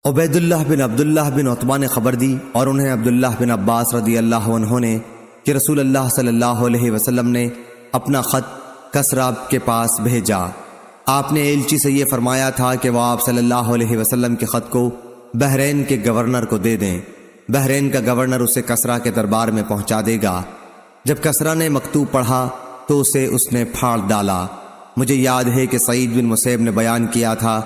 عبیداللہ بن عبداللہ بن عتبہ نے خبر دی اور انہیں عبداللہ بن عباس رضی اللہ عنہ نے کہ رسول اللہ صلی اللہ علیہ وسلم نے اپنا خط کسرا کے پاس بھیجا۔ آپ نے ایلچی سے یہ فرمایا تھا کہ وہ آپ صلی اللہ علیہ وسلم کے خط کو بحرین کے گورنر کو دے دیں، بحرین کا گورنر اسے کسرا کے دربار میں پہنچا دے گا۔ جب کسرا نے مکتوب پڑھا تو اسے اس نے پھاڑ ڈالا۔ مجھے یاد ہے کہ سعید بن مسیب نے بیان کیا تھا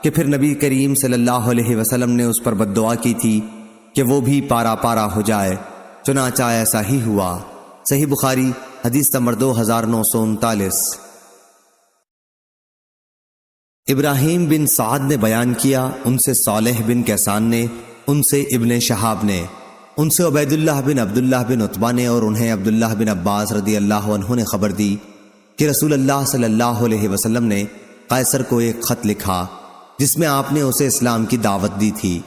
کہ پھر نبی کریم صلی اللہ علیہ وسلم نے اس پر بد دعا کی تھی کہ وہ بھی پارا پارا ہو جائے، چنانچہ ایسا ہی ہوا۔ صحیح بخاری حدیث نمبر 2939۔ ابراہیم بن سعد نے بیان کیا، ان سے صالح بن کیسان نے، ان سے ابن شہاب نے، ان سے عبید اللہ بن عبداللہ بن عتبہ نے، اور انہیں عبداللہ بن عباس رضی اللہ عنہ نے خبر دی کہ رسول اللہ صلی اللہ علیہ وسلم نے قیصر کو ایک خط لکھا جس میں آپ نے اسے اسلام کی دعوت دی تھی۔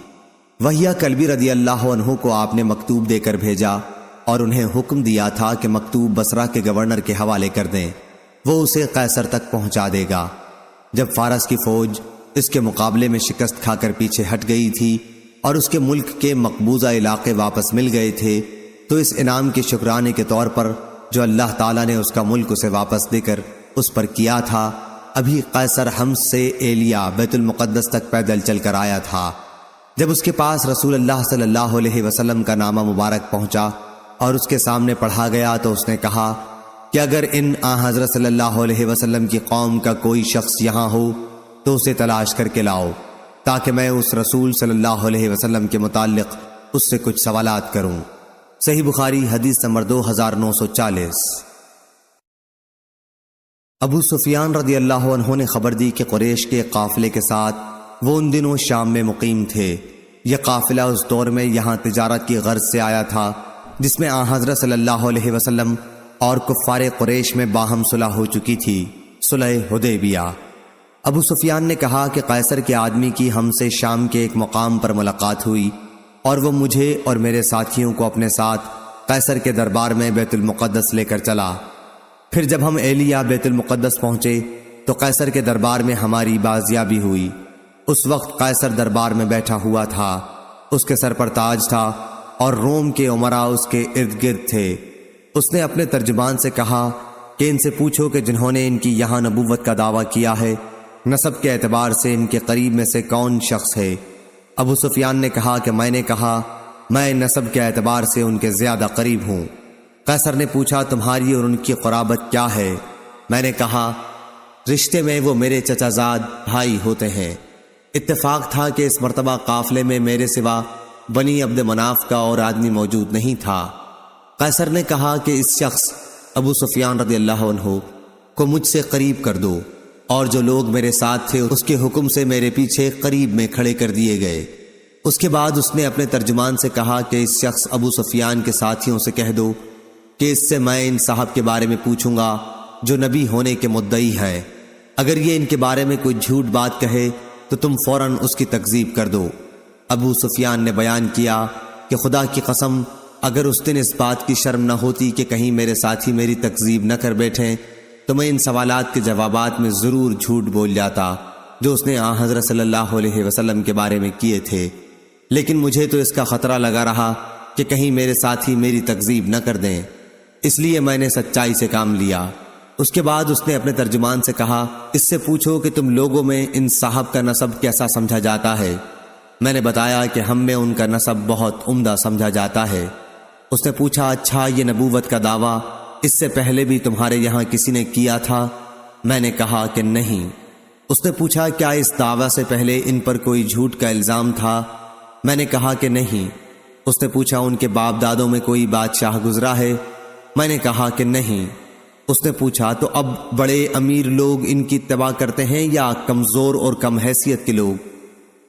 وحیہ کلبی رضی اللہ عنہ کو آپ نے مکتوب دے کر بھیجا اور انہیں حکم دیا تھا کہ مکتوب بصرہ کے گورنر کے حوالے کر دیں، وہ اسے قیصر تک پہنچا دے گا۔ جب فارس کی فوج اس کے مقابلے میں شکست کھا کر پیچھے ہٹ گئی تھی اور اس کے ملک کے مقبوضہ علاقے واپس مل گئے تھے، تو اس انعام کے شکرانے کے طور پر جو اللہ تعالیٰ نے اس کا ملک اسے واپس دے کر اس پر کیا تھا، ابھی قیصر حمص سے ایلیا بیت المقدس تک پیدل چل کر آیا تھا۔ جب اس کے پاس رسول اللہ صلی اللہ علیہ وسلم کا نامہ مبارک پہنچا اور اس کے سامنے پڑھا گیا تو اس نے کہا کہ اگر ان حضرت صلی اللہ علیہ وسلم کی قوم کا کوئی شخص یہاں ہو تو اسے تلاش کر کے لاؤ، تاکہ میں اس رسول صلی اللہ علیہ وسلم کے متعلق اس سے کچھ سوالات کروں۔ صحیح بخاری حدیث نمبر 2940۔ ابو سفیان رضی اللہ عنہ نے خبر دی کہ قریش کے قافلے کے ساتھ وہ ان دنوں شام میں مقیم تھے۔ یہ قافلہ اس دور میں یہاں تجارت کی غرض سے آیا تھا جس میں حضرت صلی اللہ علیہ وسلم اور کفار قریش میں باہم صلح ہو چکی تھی، صلح حدیبیہ۔ ابو سفیان نے کہا کہ قیصر کے آدمی کی ہم سے شام کے ایک مقام پر ملاقات ہوئی اور وہ مجھے اور میرے ساتھیوں کو اپنے ساتھ قیصر کے دربار میں بیت المقدس لے کر چلا۔ پھر جب ہم ایلیا بیت المقدس پہنچے تو قیصر کے دربار میں ہماری بازیابی ہوئی۔ اس وقت قیصر دربار میں بیٹھا ہوا تھا، اس کے سر پر تاج تھا اور روم کے امراء اس کے ارد گرد تھے۔ اس نے اپنے ترجمان سے کہا کہ ان سے پوچھو کہ جنہوں نے ان کی یہاں نبوت کا دعویٰ کیا ہے، نسب کے اعتبار سے ان کے قریب میں سے کون شخص ہے؟ ابو سفیان نے کہا کہ میں نے کہا میں نسب کے اعتبار سے ان کے زیادہ قریب ہوں۔ قیصر نے پوچھا تمہاری اور ان کی قرابت کیا ہے؟ میں نے کہا رشتے میں وہ میرے چچا زاد بھائی ہوتے ہیں۔ اتفاق تھا کہ اس مرتبہ قافلے میں میرے سوا بنی عبد مناف کا اور آدمی موجود نہیں تھا۔ قیصر نے کہا کہ اس شخص ابو سفیان رضی اللہ عنہ کو مجھ سے قریب کر دو، اور جو لوگ میرے ساتھ تھے اس کے حکم سے میرے پیچھے قریب میں کھڑے کر دیے گئے۔ اس کے بعد اس نے اپنے ترجمان سے کہا کہ اس شخص ابو سفیان کے ساتھیوں سے کہہ دو کہ اس سے میں ان صاحب کے بارے میں پوچھوں گا جو نبی ہونے کے مدعی ہے۔ اگر یہ ان کے بارے میں کوئی جھوٹ بات کہے تو تم فوراً اس کی تکذیب کر دو۔ ابو سفیان نے بیان کیا کہ خدا کی قسم اگر اس دن اس بات کی شرم نہ ہوتی کہ کہیں میرے ساتھی میری تکذیب نہ کر بیٹھیں تو میں ان سوالات کے جوابات میں ضرور جھوٹ بول جاتا جو اس نے حضرت صلی اللہ علیہ وسلم کے بارے میں کیے تھے، لیکن مجھے تو اس کا خطرہ لگا رہا کہ کہیں میرے ساتھی میری تکذیب نہ کر دیں، اس لیے میں نے سچائی سے کام لیا۔ اس کے بعد اس نے اپنے ترجمان سے کہا اس سے پوچھو کہ تم لوگوں میں ان صاحب کا نسب کیسا سمجھا جاتا ہے؟ میں نے بتایا کہ ہم میں ان کا نسب بہت عمدہ سمجھا جاتا ہے۔ اس نے پوچھا اچھا یہ نبوت کا دعویٰ اس سے پہلے بھی تمہارے یہاں کسی نے کیا تھا؟ میں نے کہا کہ نہیں۔ اس نے پوچھا کیا اس دعویٰ سے پہلے ان پر کوئی جھوٹ کا الزام تھا؟ میں نے کہا کہ نہیں۔ اس نے پوچھا ان کے باپ دادوں میں کوئی بادشاہ گزرا ہے؟ میں نے کہا کہ نہیں۔ اس نے پوچھا تو اب بڑے امیر لوگ ان کی اتباع کرتے ہیں یا کمزور اور کم حیثیت کے لوگ؟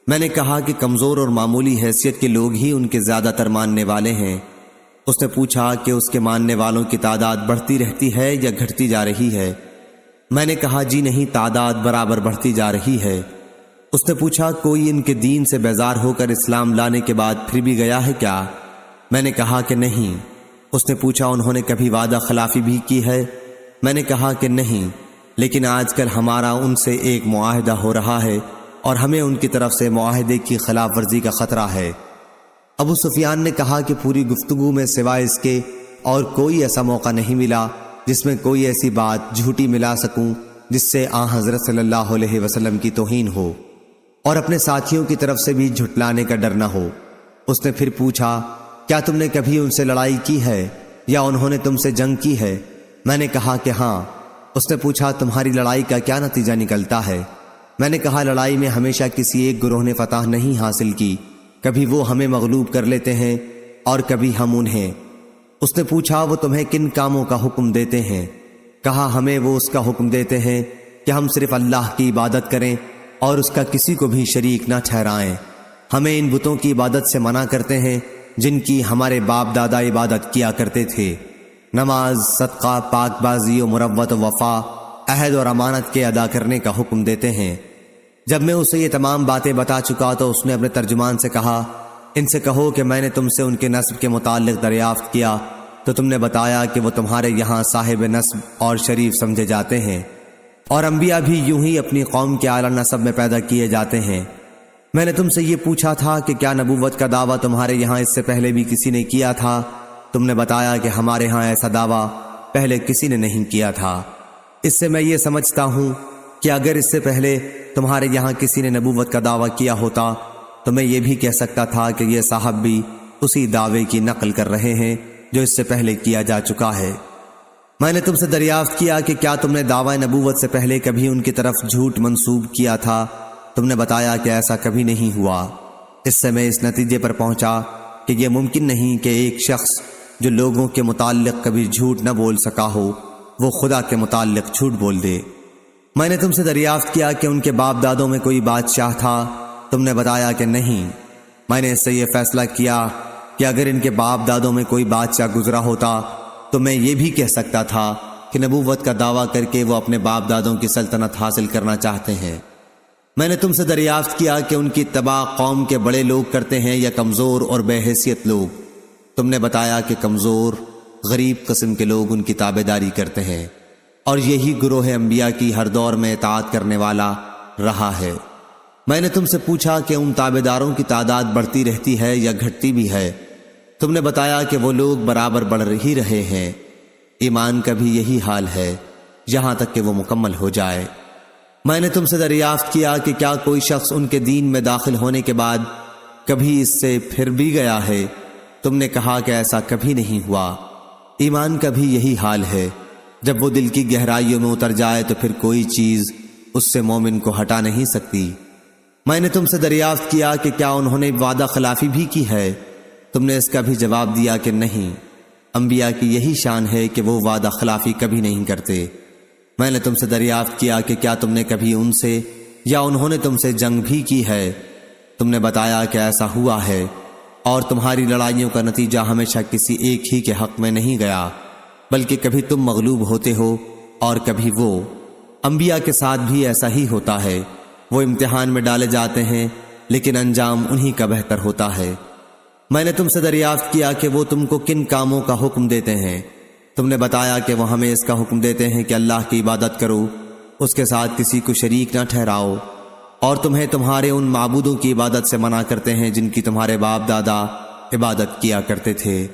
میں نے کہا کہ کمزور اور معمولی حیثیت کے لوگ ہی ان کے زیادہ تر ماننے والے ہیں۔ اس نے پوچھا کہ اس کے ماننے والوں کی تعداد بڑھتی رہتی ہے یا گھٹتی جا رہی ہے؟ میں نے کہا جی نہیں، تعداد برابر بڑھتی جا رہی ہے۔ اس نے پوچھا کوئی ان کے دین سے بیزار ہو کر اسلام لانے کے بعد پھر بھی گیا ہے کیا؟ میں نے کہا کہ نہیں۔ اس نے پوچھا انہوں نے کبھی وعدہ خلافی بھی کی ہے؟ میں نے کہا کہ نہیں، لیکن آج کل ہمارا ان سے ایک معاہدہ ہو رہا ہے اور ہمیں ان کی طرف سے معاہدے کی خلاف ورزی کا خطرہ ہے۔ ابو سفیان نے کہا کہ پوری گفتگو میں سوائے اس کے اور کوئی ایسا موقع نہیں ملا جس میں کوئی ایسی بات جھوٹی ملا سکوں جس سے حضرت صلی اللہ علیہ وسلم کی توہین ہو اور اپنے ساتھیوں کی طرف سے بھی جھٹلانے کا ڈر نہ ہو۔ اس نے پھر پوچھا کیا تم نے کبھی ان سے لڑائی کی ہے یا انہوں نے تم سے جنگ کی ہے؟ میں نے کہا کہ ہاں۔ اس نے پوچھا تمہاری لڑائی کا کیا نتیجہ نکلتا ہے؟ میں نے کہا لڑائی میں ہمیشہ کسی ایک گروہ نے فتح نہیں حاصل کی، کبھی وہ ہمیں مغلوب کر لیتے ہیں اور کبھی ہم انہیں۔ اس نے پوچھا وہ تمہیں کن کاموں کا حکم دیتے ہیں؟ کہا ہمیں وہ اس کا حکم دیتے ہیں کہ ہم صرف اللہ کی عبادت کریں اور اس کا کسی کو بھی شریک نہ ٹھہرائیں۔ ہمیں ان بتوں کی عبادت سے منع کرتے ہیں جن کی ہمارے باپ دادا عبادت کیا کرتے تھے۔ نماز، صدقہ، پاک بازی و مروت و وفا، عہد اور امانت کے ادا کرنے کا حکم دیتے ہیں۔ جب میں اسے یہ تمام باتیں بتا چکا تو اس نے اپنے ترجمان سے کہا، ان سے کہو کہ میں نے تم سے ان کے نسب کے متعلق دریافت کیا تو تم نے بتایا کہ وہ تمہارے یہاں صاحب نسب اور شریف سمجھے جاتے ہیں، اور انبیاء بھی یوں ہی اپنی قوم کے اعلیٰ نسب میں پیدا کیے جاتے ہیں۔ میں نے تم سے یہ پوچھا تھا کہ کیا نبوت کا دعویٰ تمہارے یہاں اس سے پہلے بھی کسی نے کیا تھا؟ تم نے بتایا کہ ہمارے ہاں ایسا دعویٰ پہلے کسی نے نہیں کیا تھا۔ اس سے میں یہ سمجھتا ہوں کہ اگر اس سے پہلے تمہارے یہاں کسی نے نبوت کا دعویٰ کیا ہوتا تو میں یہ بھی کہہ سکتا تھا کہ یہ صاحب بھی اسی دعوے کی نقل کر رہے ہیں جو اس سے پہلے کیا جا چکا ہے۔ میں نے تم سے دریافت کیا کہ کیا تم نے دعوی نبوت سے پہلے کبھی ان کی طرف جھوٹ منسوب کیا تھا؟ تم نے بتایا کہ ایسا کبھی نہیں ہوا۔ اس سے میں اس نتیجے پر پہنچا کہ یہ ممکن نہیں کہ ایک شخص جو لوگوں کے متعلق کبھی جھوٹ نہ بول سکا ہو وہ خدا کے متعلق جھوٹ بول دے۔ میں نے تم سے دریافت کیا کہ ان کے باپ دادوں میں کوئی بادشاہ تھا؟ تم نے بتایا کہ نہیں۔ میں نے اس سے یہ فیصلہ کیا کہ اگر ان کے باپ دادوں میں کوئی بادشاہ گزرا ہوتا تو میں یہ بھی کہہ سکتا تھا کہ نبوت کا دعویٰ کر کے وہ اپنے باپ دادوں کی سلطنت حاصل کرنا چاہتے ہیں۔ میں نے تم سے دریافت کیا کہ ان کی اتباع قوم کے بڑے لوگ کرتے ہیں یا کمزور اور بے حیثیت لوگ؟ تم نے بتایا کہ کمزور، غریب قسم کے لوگ ان کی تابعداری کرتے ہیں، اور یہی گروہ انبیاء کی ہر دور میں اطاعت کرنے والا رہا ہے۔ میں نے تم سے پوچھا کہ ان تابعداروں کی تعداد بڑھتی رہتی ہے یا گھٹتی بھی ہے؟ تم نے بتایا کہ وہ لوگ برابر بڑھ ہی رہے ہیں۔ ایمان کا بھی یہی حال ہے یہاں تک کہ وہ مکمل ہو جائے۔ میں نے تم سے دریافت کیا کہ کیا کوئی شخص ان کے دین میں داخل ہونے کے بعد کبھی اس سے پھر بھی گیا ہے؟ تم نے کہا کہ ایسا کبھی نہیں ہوا۔ ایمان کا بھی یہی حال ہے، جب وہ دل کی گہرائیوں میں اتر جائے تو پھر کوئی چیز اس سے مومن کو ہٹا نہیں سکتی۔ میں نے تم سے دریافت کیا کہ کیا انہوں نے وعدہ خلافی بھی کی ہے؟ تم نے اس کا بھی جواب دیا کہ نہیں۔ انبیاء کی یہی شان ہے کہ وہ وعدہ خلافی کبھی نہیں کرتے۔ میں نے تم سے دریافت کیا کہ کیا تم نے کبھی ان سے یا انہوں نے تم سے جنگ بھی کی ہے؟ تم نے بتایا کہ ایسا ہوا ہے، اور تمہاری لڑائیوں کا نتیجہ ہمیشہ کسی ایک ہی کے حق میں نہیں گیا، بلکہ کبھی تم مغلوب ہوتے ہو اور کبھی وہ۔ انبیاء کے ساتھ بھی ایسا ہی ہوتا ہے، وہ امتحان میں ڈالے جاتے ہیں لیکن انجام انہی کا بہتر ہوتا ہے۔ میں نے تم سے دریافت کیا کہ وہ تم کو کن کاموں کا حکم دیتے ہیں؟ تم نے بتایا کہ وہ ہمیں اس کا حکم دیتے ہیں کہ اللہ کی عبادت کرو، اس کے ساتھ کسی کو شریک نہ ٹھہراؤ، اور تمہیں تمہارے ان معبودوں کی عبادت سے منع کرتے ہیں جن کی تمہارے باپ دادا عبادت کیا کرتے تھے۔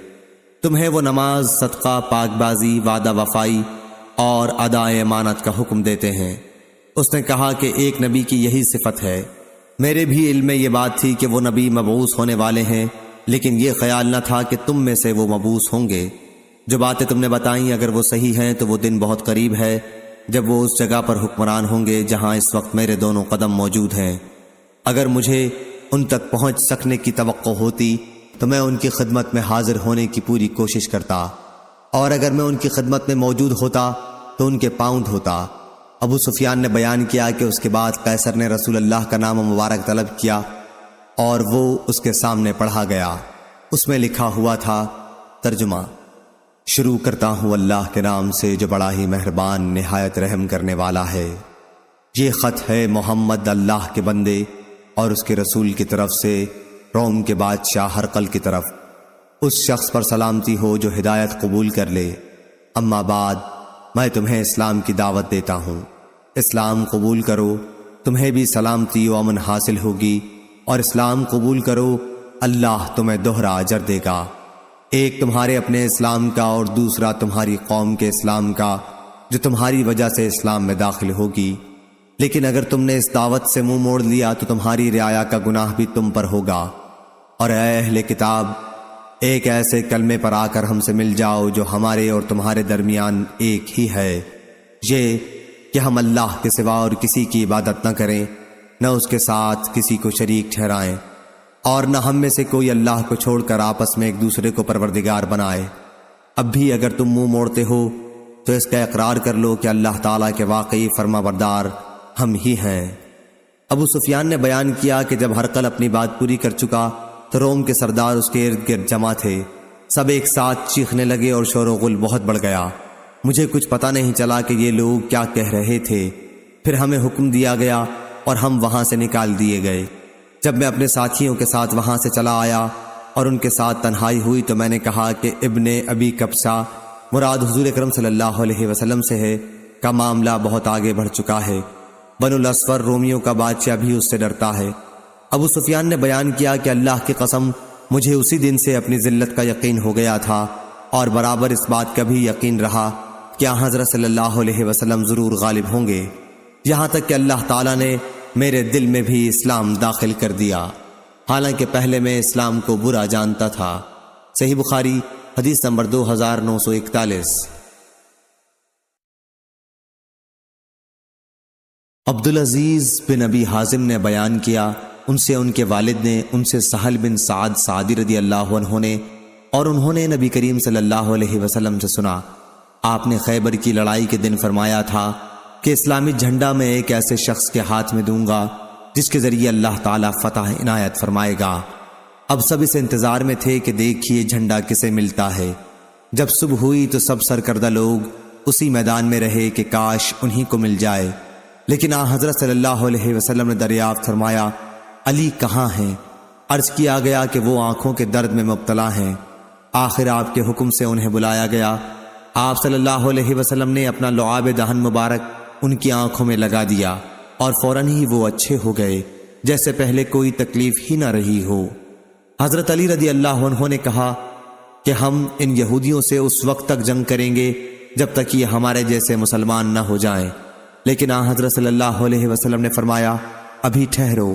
تمہیں وہ نماز، صدقہ، پاک بازی، وعدہ وفائی اور ادائے امانت کا حکم دیتے ہیں۔ اس نے کہا کہ ایک نبی کی یہی صفت ہے۔ میرے بھی علم میں یہ بات تھی کہ وہ نبی مبعوث ہونے والے ہیں، لیکن یہ خیال نہ تھا کہ تم میں سے وہ مبعوث ہوں گے۔ جو باتیں تم نے بتائیں اگر وہ صحیح ہیں تو وہ دن بہت قریب ہے جب وہ اس جگہ پر حکمران ہوں گے جہاں اس وقت میرے دونوں قدم موجود ہیں۔ اگر مجھے ان تک پہنچ سکنے کی توقع ہوتی تو میں ان کی خدمت میں حاضر ہونے کی پوری کوشش کرتا، اور اگر میں ان کی خدمت میں موجود ہوتا تو ان کے پاؤں دھوتا۔ ابو سفیان نے بیان کیا کہ اس کے بعد قیصر نے رسول اللہ کا نام مبارک طلب کیا اور وہ اس کے سامنے پڑھا گیا۔ اس میں لکھا ہوا تھا، ترجمہ: شروع کرتا ہوں اللہ کے نام سے جو بڑا ہی مہربان نہایت رحم کرنے والا ہے۔ یہ خط ہے محمد اللہ کے بندے اور اس کے رسول کی طرف سے روم کے بادشاہ ہرقل کی طرف۔ اس شخص پر سلامتی ہو جو ہدایت قبول کر لے۔ اما بعد، میں تمہیں اسلام کی دعوت دیتا ہوں۔ اسلام قبول کرو، تمہیں بھی سلامتی و امن حاصل ہوگی، اور اسلام قبول کرو، اللہ تمہیں دوہرا اجر دے گا، ایک تمہارے اپنے اسلام کا اور دوسرا تمہاری قوم کے اسلام کا جو تمہاری وجہ سے اسلام میں داخل ہوگی۔ لیکن اگر تم نے اس دعوت سے منہ موڑ لیا تو تمہاری رعایا کا گناہ بھی تم پر ہوگا۔ اور اے اہل کتاب، ایک ایسے کلمے پر آ کر ہم سے مل جاؤ جو ہمارے اور تمہارے درمیان ایک ہی ہے، یہ کہ ہم اللہ کے سوا اور کسی کی عبادت نہ کریں، نہ اس کے ساتھ کسی کو شریک ٹھہرائیں، اور نہ ہم میں سے کوئی اللہ کو چھوڑ کر آپس میں ایک دوسرے کو پروردگار بنائے۔ اب بھی اگر تم منہ موڑتے ہو تو اس کا اقرار کر لو کہ اللہ تعالیٰ کے واقعی فرما بردار ہم ہی ہیں۔ ابو سفیان نے بیان کیا کہ جب ہرقل اپنی بات پوری کر چکا تو روم کے سردار اس کے ارد گرد جمع تھے۔ سب ایک ساتھ چیخنے لگے اور شور و غل بہت بڑھ گیا۔ مجھے کچھ پتہ نہیں چلا کہ یہ لوگ کیا کہہ رہے تھے۔ پھر ہمیں حکم دیا گیا اور ہم وہاں سے نکال دیے گئے۔ جب میں اپنے ساتھیوں کے ساتھ وہاں سے چلا آیا اور ان کے ساتھ تنہائی ہوئی تو میں نے کہا کہ ابن ابی کبشہ مراد حضور اکرم صلی اللہ علیہ وسلم سے ہے، کا معاملہ بہت آگے بڑھ چکا ہے۔ بنو الاسفر رومیوں کا بادشاہ بھی اس سے ڈرتا ہے۔ ابو سفیان نے بیان کیا کہ اللہ کی قسم مجھے اسی دن سے اپنی ذلت کا یقین ہو گیا تھا اور برابر اس بات کا بھی یقین رہا کہ حضرت صلی اللہ علیہ وسلم ضرور غالب ہوں گے، یہاں تک کہ اللہ تعالیٰ نے میرے دل میں بھی اسلام داخل کر دیا، حالانکہ پہلے میں اسلام کو برا جانتا تھا۔ صحیح بخاری حدیث نمبر 2941۔ عبدالعزیز بن ابی حازم نے بیان کیا، ان سے ان کے والد نے، ان سے سہل بن سعد سعدی رضی اللہ عنہ نے، اور انہوں نے نبی کریم صلی اللہ علیہ وسلم سے سنا، آپ نے خیبر کی لڑائی کے دن فرمایا تھا کہ اسلامی جھنڈا میں ایک ایسے شخص کے ہاتھ میں دوں گا جس کے ذریعے اللہ تعالیٰ فتح عنایت فرمائے گا۔ اب سب اس انتظار میں تھے کہ دیکھیے جھنڈا کسے ملتا ہے۔ جب صبح ہوئی تو سب سرکردہ لوگ اسی میدان میں رہے کہ کاش انہی کو مل جائے، لیکن حضرت صلی اللہ علیہ وسلم نے دریافت فرمایا، علی کہاں ہیں؟ عرض کیا گیا کہ وہ آنکھوں کے درد میں مبتلا ہیں۔ آخر آپ کے حکم سے انہیں بلایا گیا۔ آپ صلی اللہ علیہ وسلم نے اپنا لعاب دہن مبارک ان کی آنکھوں میں لگا دیا اور فوراً ہی وہ اچھے ہو گئے، جیسے پہلے کوئی تکلیف ہی نہ رہی ہو۔ حضرت علی رضی اللہ عنہ نے کہا کہ ہم ان یہودیوں سے اس وقت تک جنگ کریں گے جب تک یہ ہمارے جیسے مسلمان نہ ہو جائیں، لیکن حضرت صلی اللہ علیہ وسلم نے فرمایا، ابھی ٹھہرو،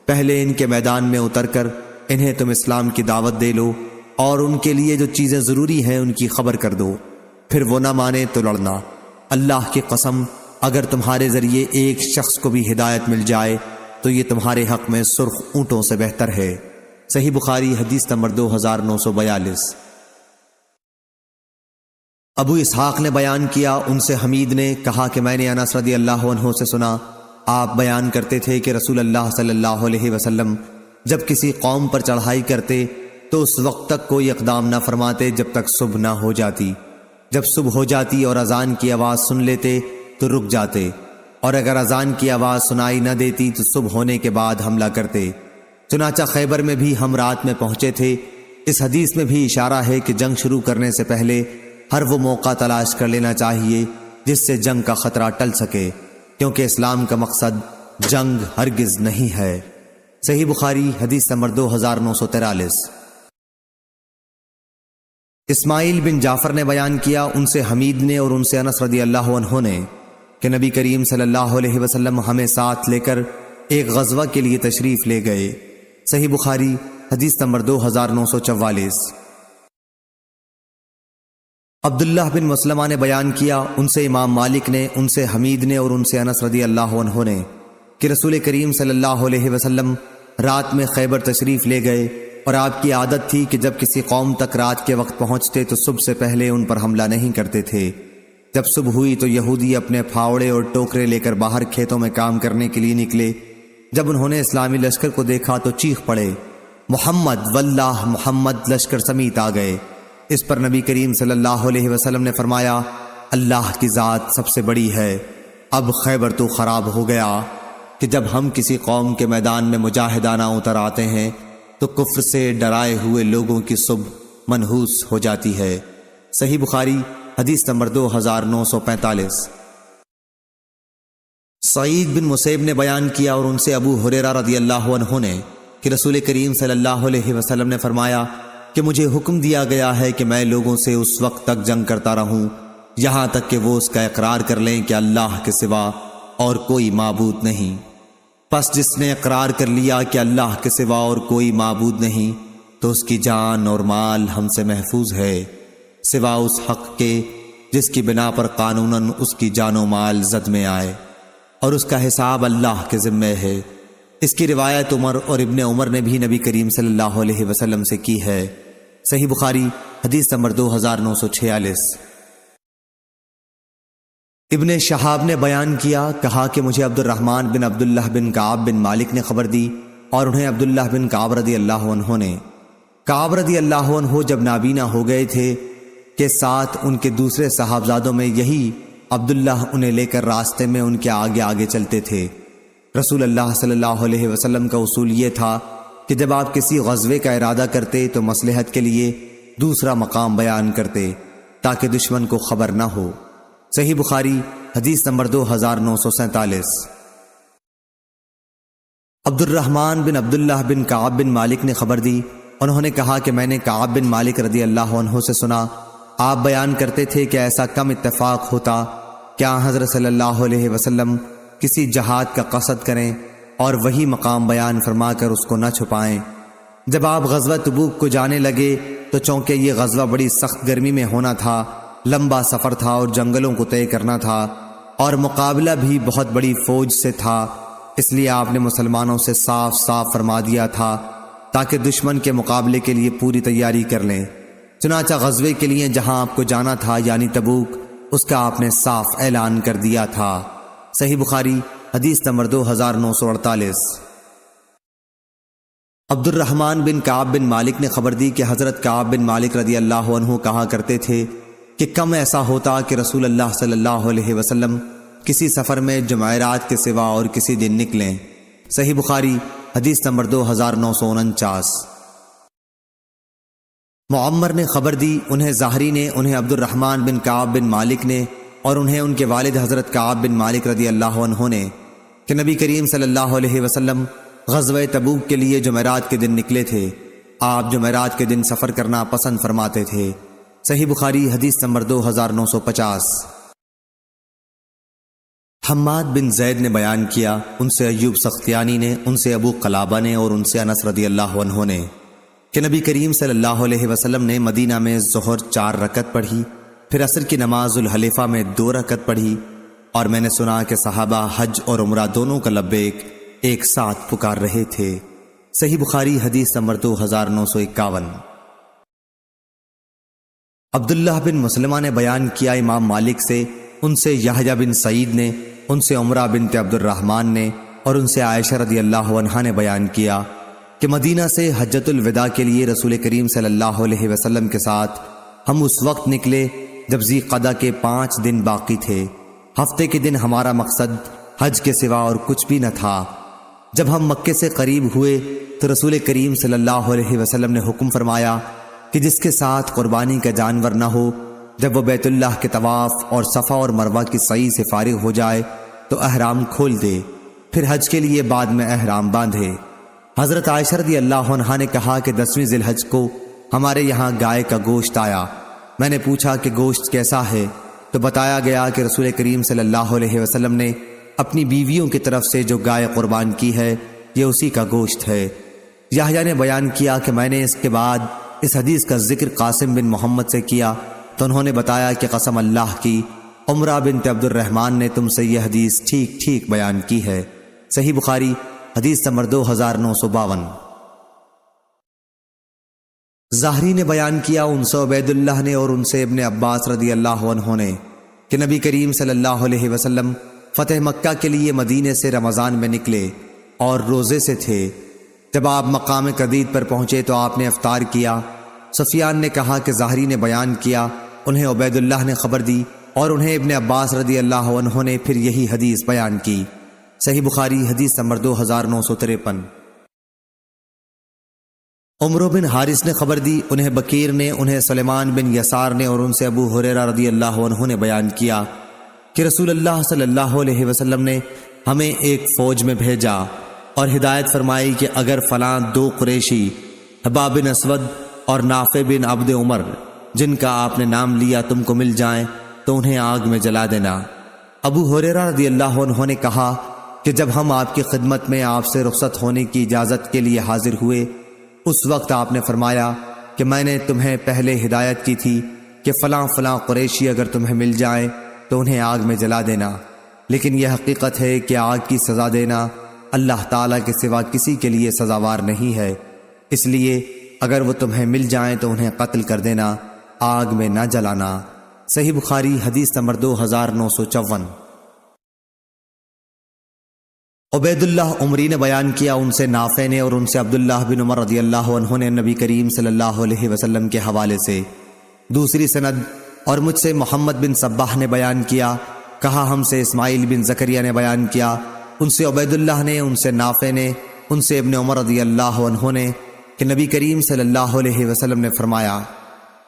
پہلے ان کے میدان میں اتر کر انہیں تم اسلام کی دعوت دے لو اور ان کے لیے جو چیزیں ضروری ہیں ان کی خبر کر دو، پھر وہ نہ مانے تو لڑنا۔ اللہ کی قسم اگر تمہارے ذریعے ایک شخص کو بھی ہدایت مل جائے تو یہ تمہارے حق میں سرخ اونٹوں سے بہتر ہے۔ صحیح بخاری حدیث نمبر 2942۔ ابو اسحاق نے بیان کیا، ان سے حمید نے کہا کہ میں نے انس رضی اللہ عنہ سے سنا، آپ بیان کرتے تھے کہ رسول اللہ صلی اللہ علیہ وسلم جب کسی قوم پر چڑھائی کرتے تو اس وقت تک کوئی اقدام نہ فرماتے جب تک صبح نہ ہو جاتی۔ جب صبح ہو جاتی اور اذان کی آواز سن لیتے تو رک جاتے، اور اگر اذان کی آواز سنائی نہ دیتی تو صبح ہونے کے بعد حملہ کرتے۔ چنانچہ خیبر میں بھی ہم رات میں پہنچے تھے۔ اس حدیث میں بھی اشارہ ہے کہ جنگ شروع کرنے سے پہلے ہر وہ موقع تلاش کر لینا چاہیے جس سے جنگ کا خطرہ ٹل سکے، کیونکہ اسلام کا مقصد جنگ ہرگز نہیں ہے۔ صحیح بخاری حدیث نمبر 2943۔ اسماعیل بن جعفر نے بیان کیا، ان سے حمید نے اور ان سے انس رضی اللہ عنہ نے کہ نبی کریم صلی اللہ علیہ وسلم ہمیں ساتھ لے کر ایک غزوہ کے لیے تشریف لے گئے۔ صحیح بخاری حدیث نمبر 2944۔ عبداللہ بن مسلمہ نے بیان کیا، ان سے امام مالک نے، ان سے حمید نے اور ان سے انس رضی اللہ عنہ نے کہ رسول کریم صلی اللہ علیہ وسلم رات میں خیبر تشریف لے گئے، اور آپ کی عادت تھی کہ جب کسی قوم تک رات کے وقت پہنچتے تو صبح سے پہلے ان پر حملہ نہیں کرتے تھے۔ جب صبح ہوئی تو یہودی اپنے پھاوڑے اور ٹوکرے لے کر باہر کھیتوں میں کام کرنے کے لیے نکلے۔ جب انہوں نے اسلامی لشکر کو دیکھا تو چیخ پڑے، محمد واللہ محمد، لشکر سمیت آ گئے۔ اس پر نبی کریم صلی اللہ علیہ وسلم نے فرمایا، اللہ کی ذات سب سے بڑی ہے، اب خیبر تو خراب ہو گیا کہ جب ہم کسی قوم کے میدان میں مجاہدانہ اتر آتے ہیں تو کفر سے ڈرائے ہوئے لوگوں کی صبح منحوس ہو جاتی ہے۔ صحیح بخاری حدیث نمبر 2945۔ سعید بن مسیب نے بیان کیا، اور ان سے ابو ہریرہ رضی اللہ عنہ نے کہ رسول کریم صلی اللہ علیہ وسلم نے فرمایا کہ مجھے حکم دیا گیا ہے کہ میں لوگوں سے اس وقت تک جنگ کرتا رہوں یہاں تک کہ وہ اس کا اقرار کر لیں کہ اللہ کے سوا اور کوئی معبود نہیں۔ پس جس نے اقرار کر لیا کہ اللہ کے سوا اور کوئی معبود نہیں تو اس کی جان اور مال ہم سے محفوظ ہے، سوا اس حق کے جس کی بنا پر قانوناً اس کی جان و مال زد میں آئے، اور اس کا حساب اللہ کے ذمے ہے۔ اس کی روایت عمر اور ابن عمر نے بھی نبی کریم صلی اللہ علیہ وسلم سے کی ہے۔ صحیح بخاری حدیث نمبر 2946۔ ابن شہاب نے بیان کیا، کہا کہ مجھے عبد الرحمن بن عبداللہ بن کعب بن مالک نے خبر دی، اور انہیں عبداللہ بن کعب رضی اللہ عنہ نے۔ کعب رضی اللہ عنہ جب نابینا ہو گئے تھے کہ ساتھ ان کے دوسرے صاحبزادوں میں یہی عبداللہ انہیں لے کر راستے میں ان کے آگے آگے چلتے تھے۔ رسول اللہ صلی اللہ علیہ وسلم کا اصول یہ تھا کہ جب آپ کسی غزوے کا ارادہ کرتے تو مصلحت کے لیے دوسرا مقام بیان کرتے تاکہ دشمن کو خبر نہ ہو۔ صحیح بخاری حدیث نمبر 2947۔ عبد الرحمن بن عبداللہ بن کعب بن مالک نے خبر دی، انہوں نے کہا کہ میں نے کعب بن مالک رضی اللہ عنہ سے سنا، آپ بیان کرتے تھے کہ ایسا کم اتفاق ہوتا کیا حضرت صلی اللہ علیہ وسلم کسی جہاد کا قصد کریں اور وہی مقام بیان فرما کر اس کو نہ چھپائیں۔ جب آپ غزوہ تبوک کو جانے لگے تو چونکہ یہ غزوہ بڑی سخت گرمی میں ہونا تھا، لمبا سفر تھا اور جنگلوں کو طے کرنا تھا، اور مقابلہ بھی بہت بڑی فوج سے تھا، اس لیے آپ نے مسلمانوں سے صاف صاف فرما دیا تھا تاکہ دشمن کے مقابلے کے لیے پوری تیاری کر لیں۔ چنانچہ غزوے کے لیے جہاں آپ کو جانا تھا یعنی تبوک، اس کا آپ نے صاف اعلان کر دیا تھا۔ صحیح بخاری حدیث نمبر 2948۔ عبد الرحمن بن کعب بن مالک نے خبر دی کہ حضرت کعب بن مالک رضی اللہ عنہ کہا کرتے تھے کہ کم ایسا ہوتا کہ رسول اللہ صلی اللہ علیہ وسلم کسی سفر میں جمعرات کے سوا اور کسی دن نکلیں۔ صحیح بخاری حدیث نمبر 2949۔ معمر نے خبر دی، انہیں زہری نے، انہیں عبد الرحمن بن کعب بن مالک نے، اور انہیں ان کے والد حضرت کعب بن مالک رضی اللہ عنہ نے کہ نبی کریم صلی اللہ علیہ وسلم غزوہ تبوک کے لیے جمعرات کے دن نکلے تھے۔ آپ جمعرات کے دن سفر کرنا پسند فرماتے تھے۔ صحیح بخاری حدیث نمبر 2950۔ حماد بن زید نے بیان کیا، ان سے ایوب سختیانی نے، ان سے ابو قلابہ نے، اور ان سے انس رضی اللہ عنہ نے کہ نبی کریم صلی اللہ علیہ وسلم نے مدینہ میں ظہر 4 رکعت پڑھی، پھر عصر کی نماز الحلیفہ میں 2 رکعت پڑھی، اور میں نے سنا کہ صحابہ حج اور عمرہ دونوں کا لبیک ایک ساتھ پکار رہے تھے۔ صحیح بخاری حدیث نمبر 2951۔ عبداللہ بن مسلمہ نے بیان کیا امام مالک سے، ان سے یحییٰ بن سعید نے، ان سے عمرہ بنت عبد الرحمن نے، اور ان سے عائشہ رضی اللہ عنہا نے بیان کیا کہ مدینہ سے حجۃ الوداع کے لیے رسول کریم صلی اللہ علیہ وسلم کے ساتھ ہم اس وقت نکلے جب ذی قعدہ کے 5 دن باقی تھے۔ ہفتے کے دن ہمارا مقصد حج کے سوا اور کچھ بھی نہ تھا۔ جب ہم مکے سے قریب ہوئے تو رسول کریم صلی اللہ علیہ وسلم نے حکم فرمایا کہ جس کے ساتھ قربانی کا جانور نہ ہو، جب وہ بیت اللہ کے طواف اور صفا اور مروہ کی سعی سے فارغ ہو جائے تو احرام کھول دے، پھر حج کے لیے بعد میں احرام باندھے۔ حضرت عائشہ رضی اللہ عنہا نے کہا کہ 10ویں ذی الحج کو ہمارے یہاں گائے کا گوشت آیا۔ میں نے پوچھا کہ گوشت کیسا ہے، تو بتایا گیا کہ رسول کریم صلی اللہ علیہ وسلم نے اپنی بیویوں کی طرف سے جو گائے قربان کی ہے یہ اسی کا گوشت ہے۔ یحییٰ نے بیان کیا کہ میں نے اس کے بعد اس حدیث کا ذکر قاسم بن محمد سے کیا تو انہوں نے بتایا کہ قسم اللہ کی، عمرہ بنت عبد الرحمن نے تم سے یہ حدیث ٹھیک ٹھیک بیان کی ہے۔ صحیح بخاری حدیث نمبر 2952۔ زہری نے بیان کیا، ان سے عبید اللہ نے اور ان سے ابن عباس رضی اللہ عنہ نے کہ نبی کریم صلی اللہ علیہ وسلم فتح مکہ کے لیے مدینے سے رمضان میں نکلے اور روزے سے تھے۔ جب آپ مقام قدید پر پہنچے تو آپ نے افطار کیا۔ سفیان نے کہا کہ زہری نے بیان کیا، انہیں عبید اللہ نے خبر دی اور انہیں ابن عباس رضی اللہ عنہ نے پھر یہی حدیث بیان کی۔ صحیح بخاری حدیث نمبر 2953۔ عمرو بن حارث نے خبر دی، انہیں بکیر نے، انہیں سلیمان بن یسار نے، اور ان سے ابو ہریرہ رضی اللہ عنہ نے بیان کیا کہ رسول اللہ صلی اللہ علیہ وسلم نے ہمیں ایک فوج میں بھیجا اور ہدایت فرمائی کہ اگر فلاں 2 قریشی حباب بن اسود اور نافع بن عبد عمر جن کا آپ نے نام لیا تم کو مل جائیں تو انہیں آگ میں جلا دینا۔ ابو ہریرہ رضی اللہ عنہ نے کہا کہ جب ہم آپ کی خدمت میں آپ سے رخصت ہونے کی اجازت کے لیے حاضر ہوئے اس وقت آپ نے فرمایا کہ میں نے تمہیں پہلے ہدایت کی تھی کہ فلاں فلاں قریشی اگر تمہیں مل جائیں تو انہیں آگ میں جلا دینا، لیکن یہ حقیقت ہے کہ آگ کی سزا دینا اللہ تعالیٰ کے سوا کسی کے لیے سزاوار نہیں ہے، اس لیے اگر وہ تمہیں مل جائیں تو انہیں قتل کر دینا، آگ میں نہ جلانا۔ صحیح بخاری حدیث نمبر 2954۔ عبید اللہ عمری نے بیان کیا، ان سے نافع نے اور ان سے عبداللہ بن عمر رضی اللہ عنہ نے نبی کریم صلی اللہ علیہ وسلم کے حوالے سے دوسری سند، اور مجھ سے محمد بن صباح نے بیان کیا، کہا ہم سے اسماعیل بن زکریا نے بیان کیا، ان سے عبید اللہ نے، ان سے نافع نے، ان سے ابن عمر رضی اللہ عنہ نے کہ نبی کریم صلی اللہ علیہ وسلم نے فرمایا،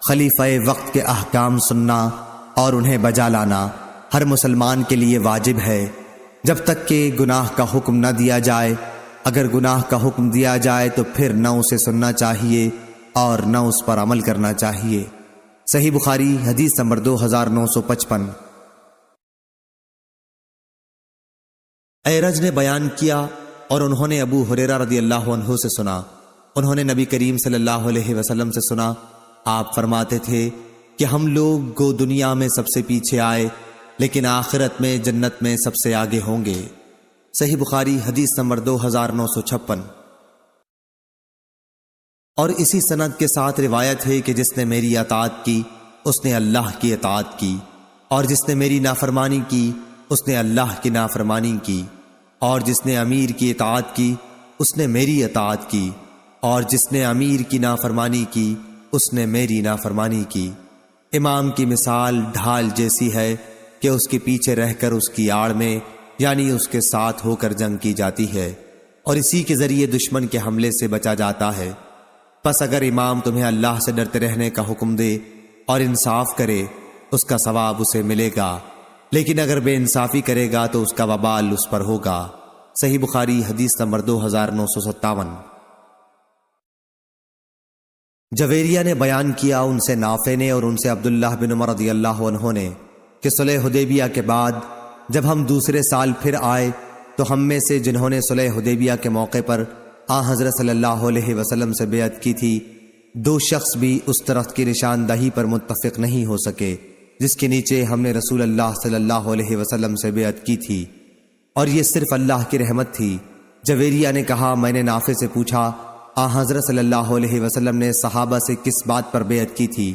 خلیفہ وقت کے احکام سننا اور انہیں بجا لانا ہر مسلمان کے لیے واجب ہے جب تک کہ گناہ کا حکم نہ دیا جائے۔ اگر گناہ کا حکم دیا جائے تو پھر نہ اسے سننا چاہیے اور نہ اس پر عمل کرنا چاہیے۔ صحیح بخاری حدیث نمبر 2955۔ اعرج نے بیان کیا اور انہوں نے ابو ہریرہ رضی اللہ عنہ سے سنا، انہوں نے نبی کریم صلی اللہ علیہ وسلم سے سنا، آپ فرماتے تھے کہ ہم لوگ گو دنیا میں سب سے پیچھے آئے لیکن آخرت میں جنت میں سب سے آگے ہوں گے۔ صحیح بخاری حدیث نمبر 2956۔ اور اسی سند کے ساتھ روایت ہے کہ جس نے میری اطاعت کی اس نے اللہ کی اطاعت کی، اور جس نے میری نافرمانی کی اس نے اللہ کی نافرمانی کی، اور جس نے امیر کی اطاعت کی اس نے میری اطاعت کی، اور جس نے امیر کی نافرمانی کی اس نے میری نافرمانی کی۔ امام کی مثال ڈھال جیسی ہے کہ اس کے پیچھے رہ کر اس کی آڑ میں یعنی اس کے ساتھ ہو کر جنگ کی جاتی ہے، اور اسی کے ذریعے دشمن کے حملے سے بچا جاتا ہے۔ پس اگر امام تمہیں اللہ سے ڈرتے رہنے کا حکم دے اور انصاف کرے اس کا ثواب اسے ملے گا، لیکن اگر بے انصافی کرے گا تو اس کا وبال اس پر ہوگا۔ صحیح بخاری حدیث نمبر 2957۔ جویریہ نے بیان کیا، ان سے نافع نے اور ان سے عبداللہ بن عمر رضی اللہ عنہ نے کہ صلح حدیبیہ کے بعد جب ہم دوسرے سال پھر آئے تو ہم میں سے جنہوں نے صلح حدیبیہ کے موقع پر حضرت صلی اللہ علیہ وسلم سے بیعت کی تھی، دو شخص بھی اس درخت کی نشاندہی پر متفق نہیں ہو سکے جس کے نیچے ہم نے رسول اللہ صلی اللہ علیہ وسلم سے بیعت کی تھی، اور یہ صرف اللہ کی رحمت تھی۔ جویریہ نے کہا، میں نے نافع سے پوچھا، حضرت صلی اللہ علیہ وسلم نے صحابہ سے کس بات پر بیعت کی تھی؟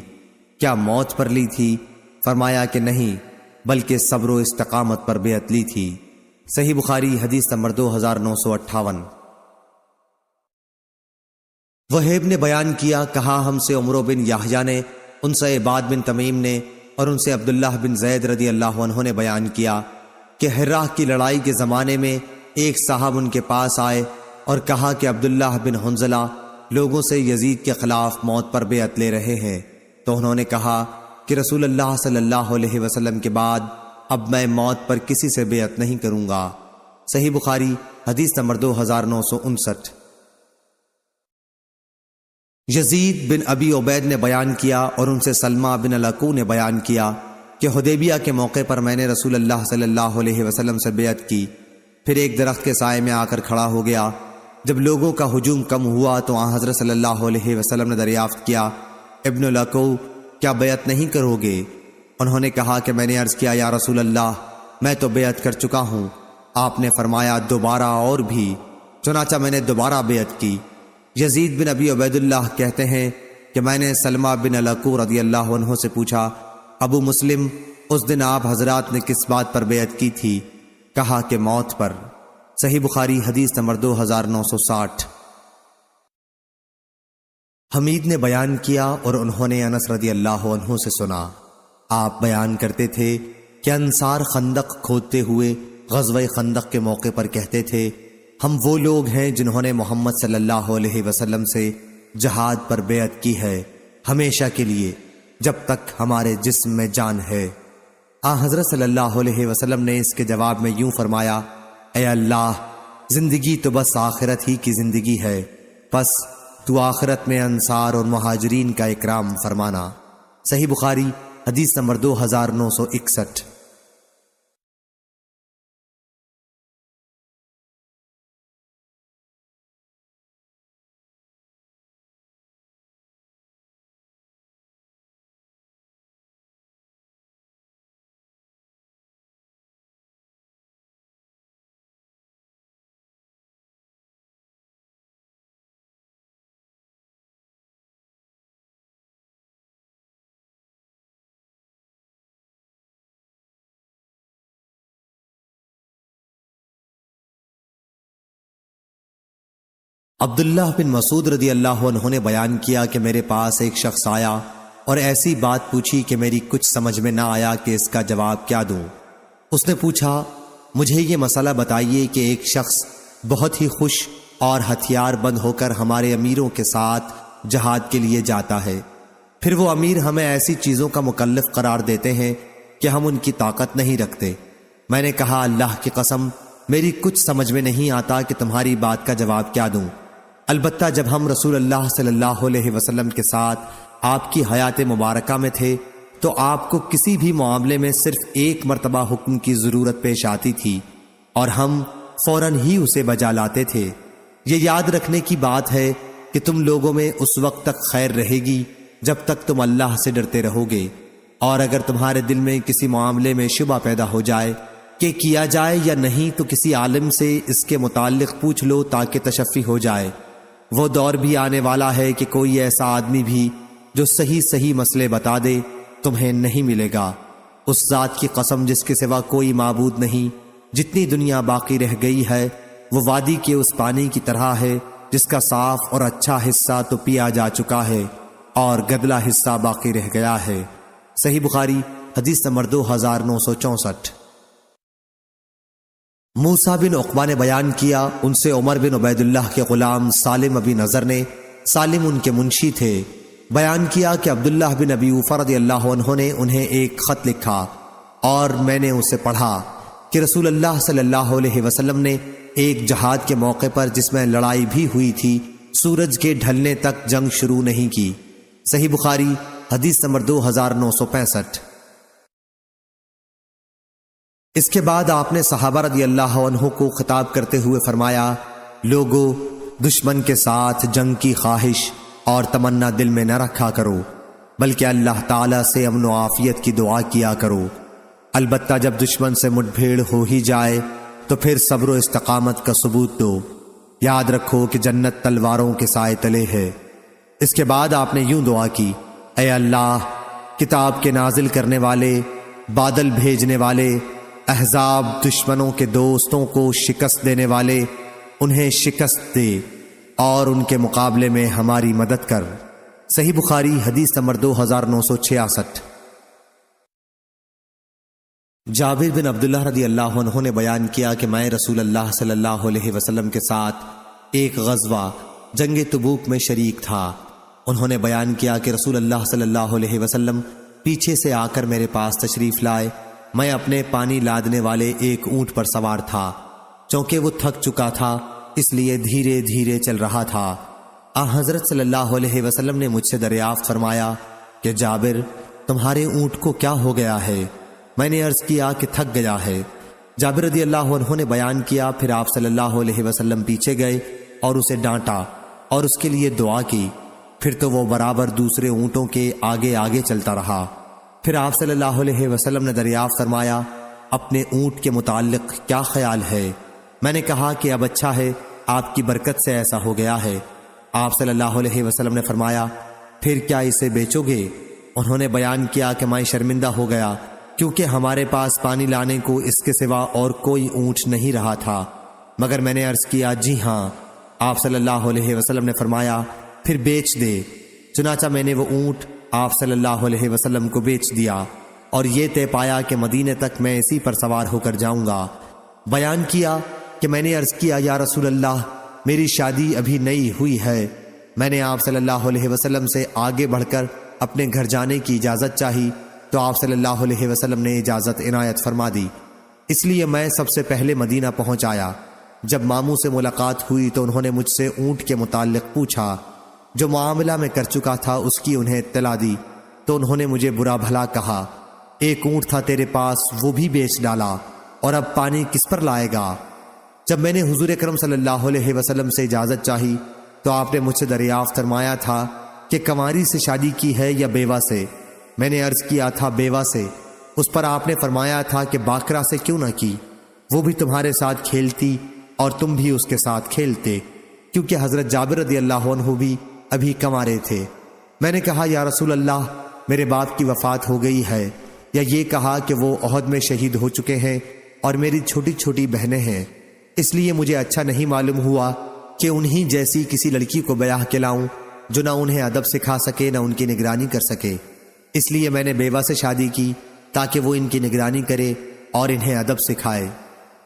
کیا موت پر لی تھی؟ فرمایا کہ نہیں، بلکہ صبر و استقامت پر بیعت لی تھی۔ صحیح بخاری حدیث نمبر 2958۔ وہیب نے بیان کیا، کہا ہم سے عمرو بن یحییٰ نے، ان سے عباد بن تمیم نے اور ان سے عبداللہ بن زید رضی اللہ عنہ نے بیان کیا کہ ہرہ کی لڑائی کے زمانے میں ایک صاحب ان کے پاس آئے اور کہا کہ عبداللہ بن حنظلہ لوگوں سے یزید کے خلاف موت پر بیعت لے رہے ہیں، تو انہوں نے کہا کہ رسول اللہ صلی اللہ علیہ وسلم کے بعد اب میں موت پر کسی سے بیعت نہیں کروں گا۔ صحیح بخاری حدیث نمبر 2959۔ یزید بن ابی عبید نے بیان کیا اور ان سے سلمہ بن الاکوع نے بیان کیا کہ حدیبیہ کے موقع پر میں نے رسول اللہ صلی اللہ علیہ وسلم سے بیعت کی، پھر ایک درخت کے سائے میں آ کر کھڑا ہو گیا۔ جب لوگوں کا ہجوم کم ہوا تو حضرت صلی اللہ علیہ وسلم نے دریافت کیا، ابن الاکوع کیا بیعت نہیں کرو گے؟ انہوں نے کہا کہ میں نے عرض کیا، یا رسول اللہ میں تو بیعت کر چکا ہوں۔ آپ نے فرمایا دوبارہ اور بھی، چنانچہ میں نے دوبارہ بیعت کی۔ یزید بن ابی عبید اللہ کہتے ہیں کہ میں نے سلمہ بن الاکوع رضی اللہ عنہ سے پوچھا، ابو مسلم اس دن آپ حضرات نے کس بات پر بیعت کی تھی؟ کہا کہ موت پر۔ صحیح بخاری حدیث نمبر 2960۔ حمید نے بیان کیا اور انہوں نے انس رضی اللہ عنہ سے سنا، آپ بیان کرتے تھے کہ انصار خندق کھودتے ہوئے غزوہ خندق کے موقع پر کہتے تھے، ہم وہ لوگ ہیں جنہوں نے محمد صلی اللہ علیہ وسلم سے جہاد پر بیعت کی ہے ہمیشہ کے لیے جب تک ہمارے جسم میں جان ہے۔ حضرت صلی اللہ علیہ وسلم نے اس کے جواب میں یوں فرمایا، اے اللہ، زندگی تو بس آخرت ہی کی زندگی ہے، پس تو آخرت میں انصار اور مہاجرین کا اکرام فرمانا۔ صحیح بخاری حدیث نمبر 2961۔ عبداللہ بن مسعود رضی اللہ عنہ نے بیان کیا کہ میرے پاس ایک شخص آیا اور ایسی بات پوچھی کہ میری کچھ سمجھ میں نہ آیا کہ اس کا جواب کیا دوں۔ اس نے پوچھا، مجھے یہ مسئلہ بتائیے کہ ایک شخص بہت ہی خوش اور ہتھیار بند ہو کر ہمارے امیروں کے ساتھ جہاد کے لیے جاتا ہے، پھر وہ امیر ہمیں ایسی چیزوں کا مکلف قرار دیتے ہیں کہ ہم ان کی طاقت نہیں رکھتے۔ میں نے کہا، اللہ کی قسم میری کچھ سمجھ میں نہیں آتا کہ تمہاری بات کا جواب کیا دوں۔ البتہ جب ہم رسول اللہ صلی اللہ علیہ وسلم کے ساتھ آپ کی حیات مبارکہ میں تھے تو آپ کو کسی بھی معاملے میں صرف ایک مرتبہ حکم کی ضرورت پیش آتی تھی اور ہم فوراً ہی اسے بجا لاتے تھے۔ یہ یاد رکھنے کی بات ہے کہ تم لوگوں میں اس وقت تک خیر رہے گی جب تک تم اللہ سے ڈرتے رہو گے، اور اگر تمہارے دل میں کسی معاملے میں شبہ پیدا ہو جائے کہ کیا جائے یا نہیں تو کسی عالم سے اس کے متعلق پوچھ لو تاکہ تشفی ہو جائے۔ وہ دور بھی آنے والا ہے کہ کوئی ایسا آدمی بھی جو صحیح مسئلے بتا دے تمہیں نہیں ملے گا۔ اس ذات کی قسم جس کے سوا کوئی معبود نہیں، جتنی دنیا باقی رہ گئی ہے وہ وادی کے اس پانی کی طرح ہے جس کا صاف اور اچھا حصہ تو پیا جا چکا ہے اور گدلا حصہ باقی رہ گیا ہے۔ صحیح بخاری حدیث نمبر 2964۔ موسیٰ بن عقبہ نے بیان کیا، ان سے عمر بن عبید اللہ کے غلام سالم ابی نظر نے، سالم ان کے منشی تھے، بیان کیا کہ عبداللہ بن ابی اوفا رضی اللہ عنہ نے انہیں ایک خط لکھا اور میں نے اسے پڑھا کہ رسول اللہ صلی اللہ علیہ وسلم نے ایک جہاد کے موقع پر جس میں لڑائی بھی ہوئی تھی سورج کے ڈھلنے تک جنگ شروع نہیں کی۔ صحیح بخاری حدیث نمبر 2965۔ اس کے بعد آپ نے صحابہ رضی اللہ عنہ کو خطاب کرتے ہوئے فرمایا، لوگو، دشمن کے ساتھ جنگ کی خواہش اور تمنا دل میں نہ رکھا کرو، بلکہ اللہ تعالیٰ سے امن و عافیت کی دعا کیا کرو۔ البتہ جب دشمن سے مٹ بھیڑ ہو ہی جائے تو پھر صبر و استقامت کا ثبوت دو، یاد رکھو کہ جنت تلواروں کے سائے تلے ہے۔ اس کے بعد آپ نے یوں دعا کی، اے اللہ، کتاب کے نازل کرنے والے، بادل بھیجنے والے، احزاب دشمنوں کے دوستوں کو شکست دینے والے، انہیں شکست دے اور ان کے مقابلے میں ہماری مدد کر۔ صحیح بخاری حدیث نمبر 2966۔ جابر بن عبداللہ رضی اللہ عنہ نے بیان کیا کہ میں رسول اللہ صلی اللہ علیہ وسلم کے ساتھ ایک غزوہ جنگ تبوک میں شریک تھا۔ انہوں نے بیان کیا کہ رسول اللہ صلی اللہ علیہ وسلم پیچھے سے آ کر میرے پاس تشریف لائے۔ میں اپنے پانی لادنے والے ایک اونٹ پر سوار تھا، چونکہ وہ تھک چکا تھا اس لیے دھیرے دھیرے چل رہا تھا۔ حضرت صلی اللہ علیہ وسلم نے مجھ سے دریافت فرمایا کہ جابر، تمہارے اونٹ کو کیا ہو گیا ہے؟ میں نے عرض کیا کہ تھک گیا ہے۔ جابر رضی اللہ عنہ نے بیان کیا، پھر آپ صلی اللہ علیہ وسلم پیچھے گئے اور اسے ڈانٹا اور اس کے لیے دعا کی، پھر تو وہ برابر دوسرے اونٹوں کے آگے آگے چلتا رہا۔ پھر آپ صلی اللہ علیہ وسلم نے دریافت فرمایا، اپنے اونٹ کے متعلق کیا خیال ہے؟ میں نے کہا کہ اب اچھا ہے، آپ کی برکت سے ایسا ہو گیا ہے۔ آپ صلی اللہ علیہ وسلم نے فرمایا، پھر کیا اسے بیچو گے؟ انہوں نے بیان کیا کہ میں شرمندہ ہو گیا کیونکہ ہمارے پاس پانی لانے کو اس کے سوا اور کوئی اونٹ نہیں رہا تھا، مگر میں نے عرض کیا، جی ہاں۔ آپ صلی اللہ علیہ وسلم نے فرمایا، پھر بیچ دے۔ چنانچہ میں نے وہ اونٹ آپ صلی اللہ علیہ وسلم کو بیچ دیا اور یہ طے پایا کہ مدینے تک میں اسی پر سوار ہو کر جاؤں گا۔ بیان کیا کہ میں نے عرض کیا، یا رسول اللہ، میری شادی ابھی نئی ہوئی ہے۔ میں نے آپ صلی اللہ علیہ وسلم سے آگے بڑھ کر اپنے گھر جانے کی اجازت چاہی تو آپ صلی اللہ علیہ وسلم نے اجازت عنایت فرما دی۔ اس لیے میں سب سے پہلے مدینہ پہنچ آیا۔ جب ماموں سے ملاقات ہوئی تو انہوں نے مجھ سے اونٹ کے متعلق پوچھا۔ جو معاملہ میں کر چکا تھا اس کی انہیں اطلاع دی تو انہوں نے مجھے برا بھلا کہا، ایک اونٹ تھا تیرے پاس، وہ بھی بیچ ڈالا، اور اب پانی کس پر لائے گا؟ جب میں نے حضور اکرم صلی اللہ علیہ وسلم سے اجازت چاہی تو آپ نے مجھ سے دریافت فرمایا تھا کہ کنواری سے شادی کی ہے یا بیوہ سے؟ میں نے عرض کیا تھا بیوہ سے۔ اس پر آپ نے فرمایا تھا کہ باقرہ سے کیوں نہ کی؟ وہ بھی تمہارے ساتھ کھیلتی اور تم بھی اس کے ساتھ کھیلتے، کیونکہ حضرت جابر رضی اللہ عنہ بھی ابھی کنوارے تھے۔ میں نے کہا، یا رسول اللہ، میرے باپ کی وفات ہو گئی ہے، یا یہ کہا کہ وہ احد میں شہید ہو چکے ہیں اور میری چھوٹی چھوٹی بہنیں ہیں، اس لیے مجھے اچھا نہیں معلوم ہوا کہ انہی جیسی کسی لڑکی کو بیاہ کے لاؤں جو نہ انہیں ادب سکھا سکے نہ ان کی نگرانی کر سکے، اس لیے میں نے بیوہ سے شادی کی تاکہ وہ ان کی نگرانی کرے اور انہیں ادب سکھائے۔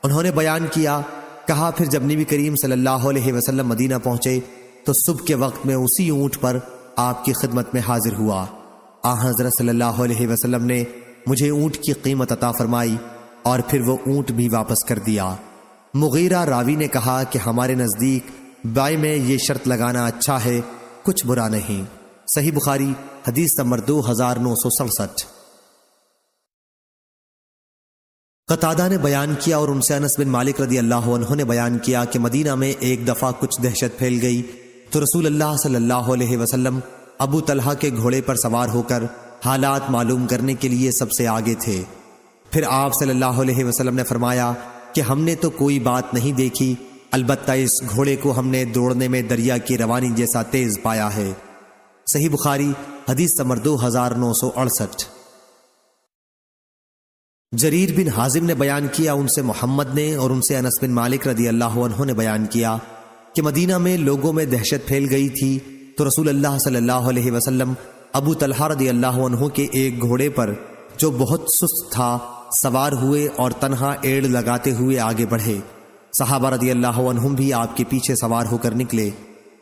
انہوں نے بیان کیا، کہا پھر جب نبی کریم صلی اللہ علیہ وسلم مدینہ پہنچے تو صبح کے وقت میں اسی اونٹ پر آپ کی خدمت میں حاضر ہوا۔ حضرت صلی اللہ علیہ وسلم نے مجھے اونٹ کی قیمت عطا فرمائی اور پھر وہ اونٹ بھی واپس کر دیا۔ مغیرہ راوی نے کہا کہ ہمارے نزدیک بائع میں یہ شرط لگانا اچھا ہے، کچھ برا نہیں۔ صحیح بخاری حدیث نمبر 2967۔ قتادہ نے بیان کیا اور ان سے انس بن مالک رضی اللہ عنہ نے بیان کیا کہ مدینہ میں ایک دفعہ کچھ دہشت پھیل گئی تو رسول اللہ صلی اللہ علیہ وسلم ابو طلحہ کے گھوڑے پر سوار ہو کر حالات معلوم کرنے کے لیے سب سے آگے تھے۔ پھر آپ صلی اللہ علیہ وسلم نے فرمایا کہ ہم نے تو کوئی بات نہیں دیکھی، البتہ اس گھوڑے کو ہم نے دوڑنے میں دریا کی روانی جیسا تیز پایا ہے۔ صحیح بخاری حدیث نمبر 2968۔ جریر بن حازم نے بیان کیا، ان سے محمد نے اور ان سے انس بن مالک رضی اللہ عنہ نے بیان کیا کہ مدینہ میں لوگوں میں دہشت پھیل گئی تھی تو رسول اللہ صلی اللہ علیہ وسلم ابو طلحہ رضی اللہ عنہ کے ایک گھوڑے پر جو بہت سست تھا سوار ہوئے اور تنہا ایڑ لگاتے ہوئے آگے بڑھے۔ صحابہ رضی اللہ عنہم بھی آپ کے پیچھے سوار ہو کر نکلے۔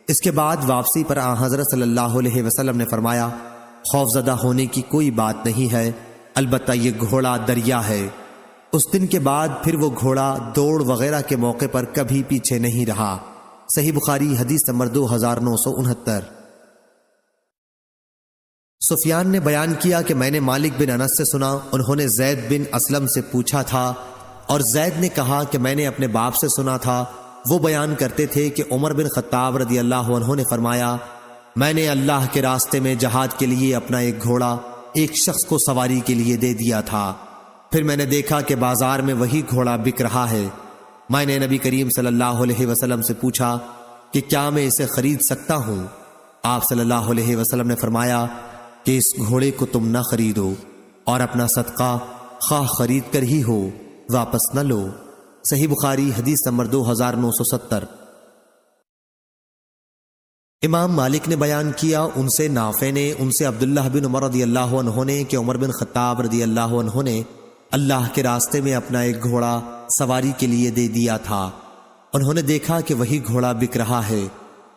اس کے بعد واپسی پر حضرت صلی اللہ علیہ وسلم نے فرمایا، خوفزدہ ہونے کی کوئی بات نہیں ہے، البتہ یہ گھوڑا دریا ہے۔ اس دن کے بعد پھر وہ گھوڑا دوڑ وغیرہ کے موقع پر کبھی پیچھے نہیں رہا۔ صحیح بخاری حدیث نمبر 2969۔ سفیان نے بیان کیا کہ میں نے مالک بن انس سے سنا، انہوں نے زید بن اسلم سے پوچھا تھا اور زید نے کہا کہ میں نے اپنے باپ سے سنا تھا، وہ بیان کرتے تھے کہ عمر بن خطاب رضی اللہ عنہ نے فرمایا، میں نے اللہ کے راستے میں جہاد کے لیے اپنا ایک گھوڑا ایک شخص کو سواری کے لیے دے دیا تھا، پھر میں نے دیکھا کہ بازار میں وہی گھوڑا بک رہا ہے۔ میں نے نبی کریم صلی اللہ علیہ وسلم سے پوچھا کہ کیا میں اسے خرید سکتا ہوں؟ آپ صلی اللہ علیہ وسلم نے فرمایا کہ اس گھوڑے کو تم نہ خریدو اور اپنا صدقہ خواہ خرید کر ہی ہو واپس نہ لو۔ صحیح بخاری حدیث نمبر 2970۔ امام مالک نے بیان کیا، ان سے نافع نے، ان سے عبداللہ بن عمر رضی اللہ عنہ نے کہ عمر بن خطاب رضی اللہ عنہ نے اللہ کے راستے میں اپنا ایک گھوڑا سواری کے لیے دے دیا تھا، انہوں نے دیکھا کہ وہی گھوڑا بک رہا ہے،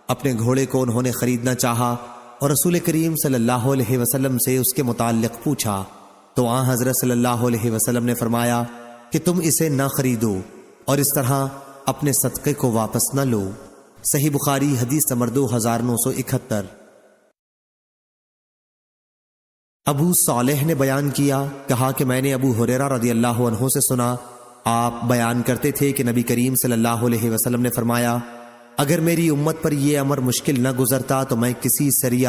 اپنے گھوڑے کو انہوں نے خریدنا چاہا اور رسول کریم صلی اللہ علیہ وسلم سے اس کے متعلق پوچھا تو حضرت صلی اللہ علیہ وسلم نے فرمایا کہ تم اسے نہ خریدو اور اس طرح اپنے صدقے کو واپس نہ لو۔ صحیح بخاری حدیث نمبر 2971۔ ابو صالح نے بیان کیا، کہا کہ میں نے ابو ہریرہ رضی اللہ عنہ سے سنا، آپ بیان کرتے تھے کہ نبی کریم صلی اللہ علیہ وسلم نے فرمایا، اگر میری امت پر یہ امر مشکل نہ گزرتا تو میں کسی سریہ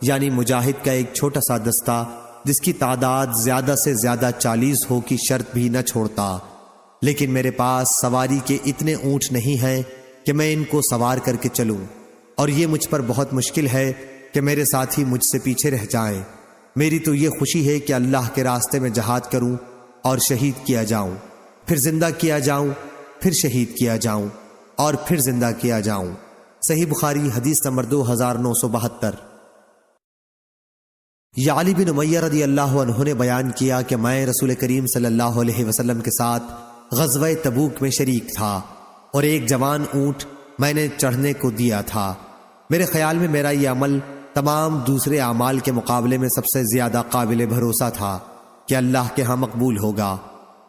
یعنی مجاہد کا ایک چھوٹا سا دستہ جس کی تعداد زیادہ سے زیادہ 40 ہو کی شرط بھی نہ چھوڑتا، لیکن میرے پاس سواری کے اتنے اونٹ نہیں ہیں کہ میں ان کو سوار کر کے چلوں، اور یہ مجھ پر بہت مشکل ہے کہ میرے ساتھی مجھ سے پیچھے رہ جائیں۔ میری تو یہ خوشی ہے کہ اللہ کے راستے میں جہاد کروں اور شہید کیا جاؤں، پھر زندہ کیا جاؤں، پھر شہید کیا جاؤں اور پھر زندہ کیا جاؤں۔ صحیح بخاری حدیث نمبر 2972۔ یعلی بن امیہ رضی اللہ عنہ نے بیان کیا کہ میں رسول کریم صلی اللہ علیہ وسلم کے ساتھ غزوہ تبوک میں شریک تھا اور ایک جوان اونٹ میں نے چڑھنے کو دیا تھا۔ میرے خیال میں میرا یہ عمل تمام دوسرے اعمال کے مقابلے میں سب سے زیادہ قابل بھروسہ تھا کہ اللہ کے ہاں مقبول ہوگا۔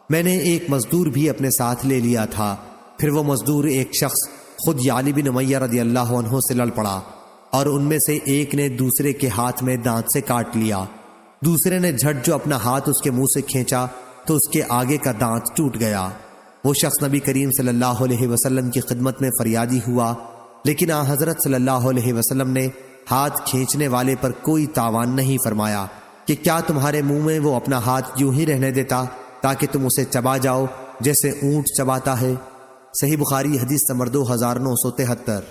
میں نے ایک مزدور بھی اپنے ساتھ لے لیا تھا، پھر وہ مزدور ایک شخص خود یعلی بن امیہ رضی اللہ عنہ سے لڑ پڑا اور ان میں سے ایک نے دوسرے کے ہاتھ میں دانت سے کاٹ لیا، دوسرے نے جھٹ جو اپنا ہاتھ اس کے منہ سے کھینچا تو اس کے آگے کا دانت ٹوٹ گیا۔ وہ شخص نبی کریم صلی اللہ علیہ وسلم کی خدمت میں فریادی ہوا، لیکن حضرت صلی اللہ علیہ وسلم نے ہاتھ کھینچنے والے پر کوئی تاوان نہیں فرمایا کہ کیا تمہارے منہ میں وہ اپنا ہاتھ یوں ہی رہنے دیتا تاکہ تم اسے چبا جاؤ جیسے اونٹ چباتا ہے۔ صحیح بخاری حدیث نمبر 2973۔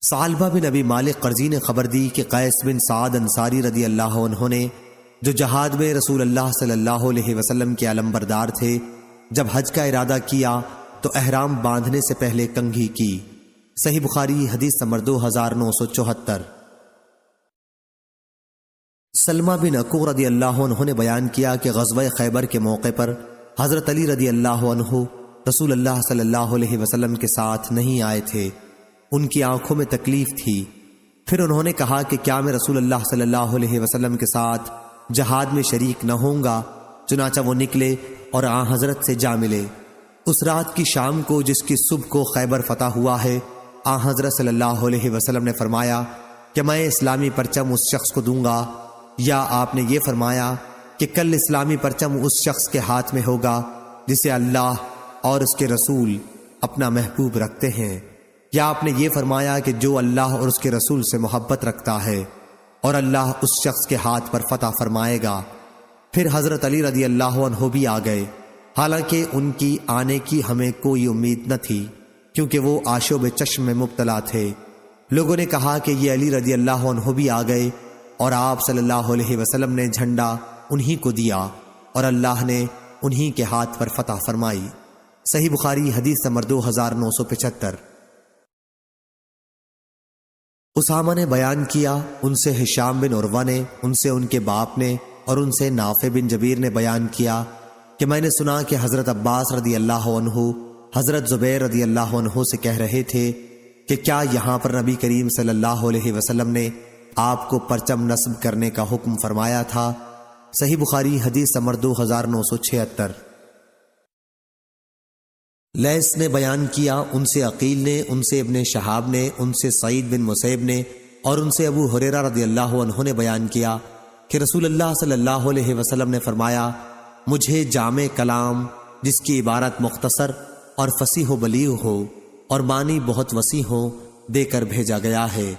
ثعلبہ بن ابی مالک قرظی نے خبر دی کہ قیس بن سعد انصاری رضی اللہ عنہ نے، جو جہاد میں رسول اللہ صلی اللہ علیہ وسلم کے علمبردار تھے، جب حج کا ارادہ کیا تو احرام باندھنے سے پہلے کنگھی کی۔ صحیح بخاری حدیث نمبر 2974۔ سلمہ بن اکوع رضی اللہ عنہ نے بیان کیا کہ غزوہ خیبر کے موقع پر حضرت علی رضی اللہ عنہ رسول اللہ صلی اللہ علیہ وسلم کے ساتھ نہیں آئے تھے، ان کی آنکھوں میں تکلیف تھی۔ پھر انہوں نے کہا کہ کیا میں رسول اللہ صلی اللہ علیہ وسلم کے ساتھ جہاد میں شریک نہ ہوں گا؟ چنانچہ وہ نکلے اور آن حضرت سے جا ملے۔ اس رات کی شام کو جس کی صبح کو خیبر فتح ہوا ہے، آن حضرت صلی اللہ علیہ وسلم نے فرمایا کہ میں اسلامی پرچم اس شخص کو دوں گا، یا آپ نے یہ فرمایا کہ کل اسلامی پرچم اس شخص کے ہاتھ میں ہوگا جسے اللہ اور اس کے رسول اپنا محبوب رکھتے ہیں، یا آپ نے یہ فرمایا کہ جو اللہ اور اس کے رسول سے محبت رکھتا ہے اور اللہ اس شخص کے ہاتھ پر فتح فرمائے گا۔ پھر حضرت علی رضی اللہ عنہ بھی آ گئے، حالانکہ ان کی آنے کی ہمیں کوئی امید نہ تھی کیونکہ وہ آشوب چشم میں مبتلا تھے۔ لوگوں نے کہا کہ یہ علی رضی اللہ عنہ بھی آ گئے، اور آپ صلی اللہ علیہ وسلم نے جھنڈا انہی کو دیا اور اللہ نے انہی کے ہاتھ پر فتح فرمائی۔ صحیح بخاری حدیث نمبر 2975۔ اسامہ نے بیان کیا، ان سے ہشام بن عروہ نے، ان سے ان کے باپ نے، اور ان سے نافع بن جبیر نے بیان کیا کہ میں نے سنا کہ حضرت عباس رضی اللہ عنہ حضرت زبیر رضی اللہ عنہ سے کہہ رہے تھے کہ کیا یہاں پر نبی کریم صلی اللہ علیہ وسلم نے آپ کو پرچم نصب کرنے کا حکم فرمایا تھا؟ صحیح بخاری حدیث نمبر 2976۔ لیث نے بیان کیا، ان سے عقیل نے، ان سے ابن شہاب نے، ان سے سعید بن مسیب نے، اور ان سے ابو ہریرہ رضی اللہ عنہ نے بیان کیا کہ رسول اللہ صلی اللہ علیہ وسلم نے فرمایا، مجھے جامع کلام جس کی عبارت مختصر اور فصیح و بلیغ ہو اور معنی بہت وسیع ہو دے کر بھیجا گیا ہے،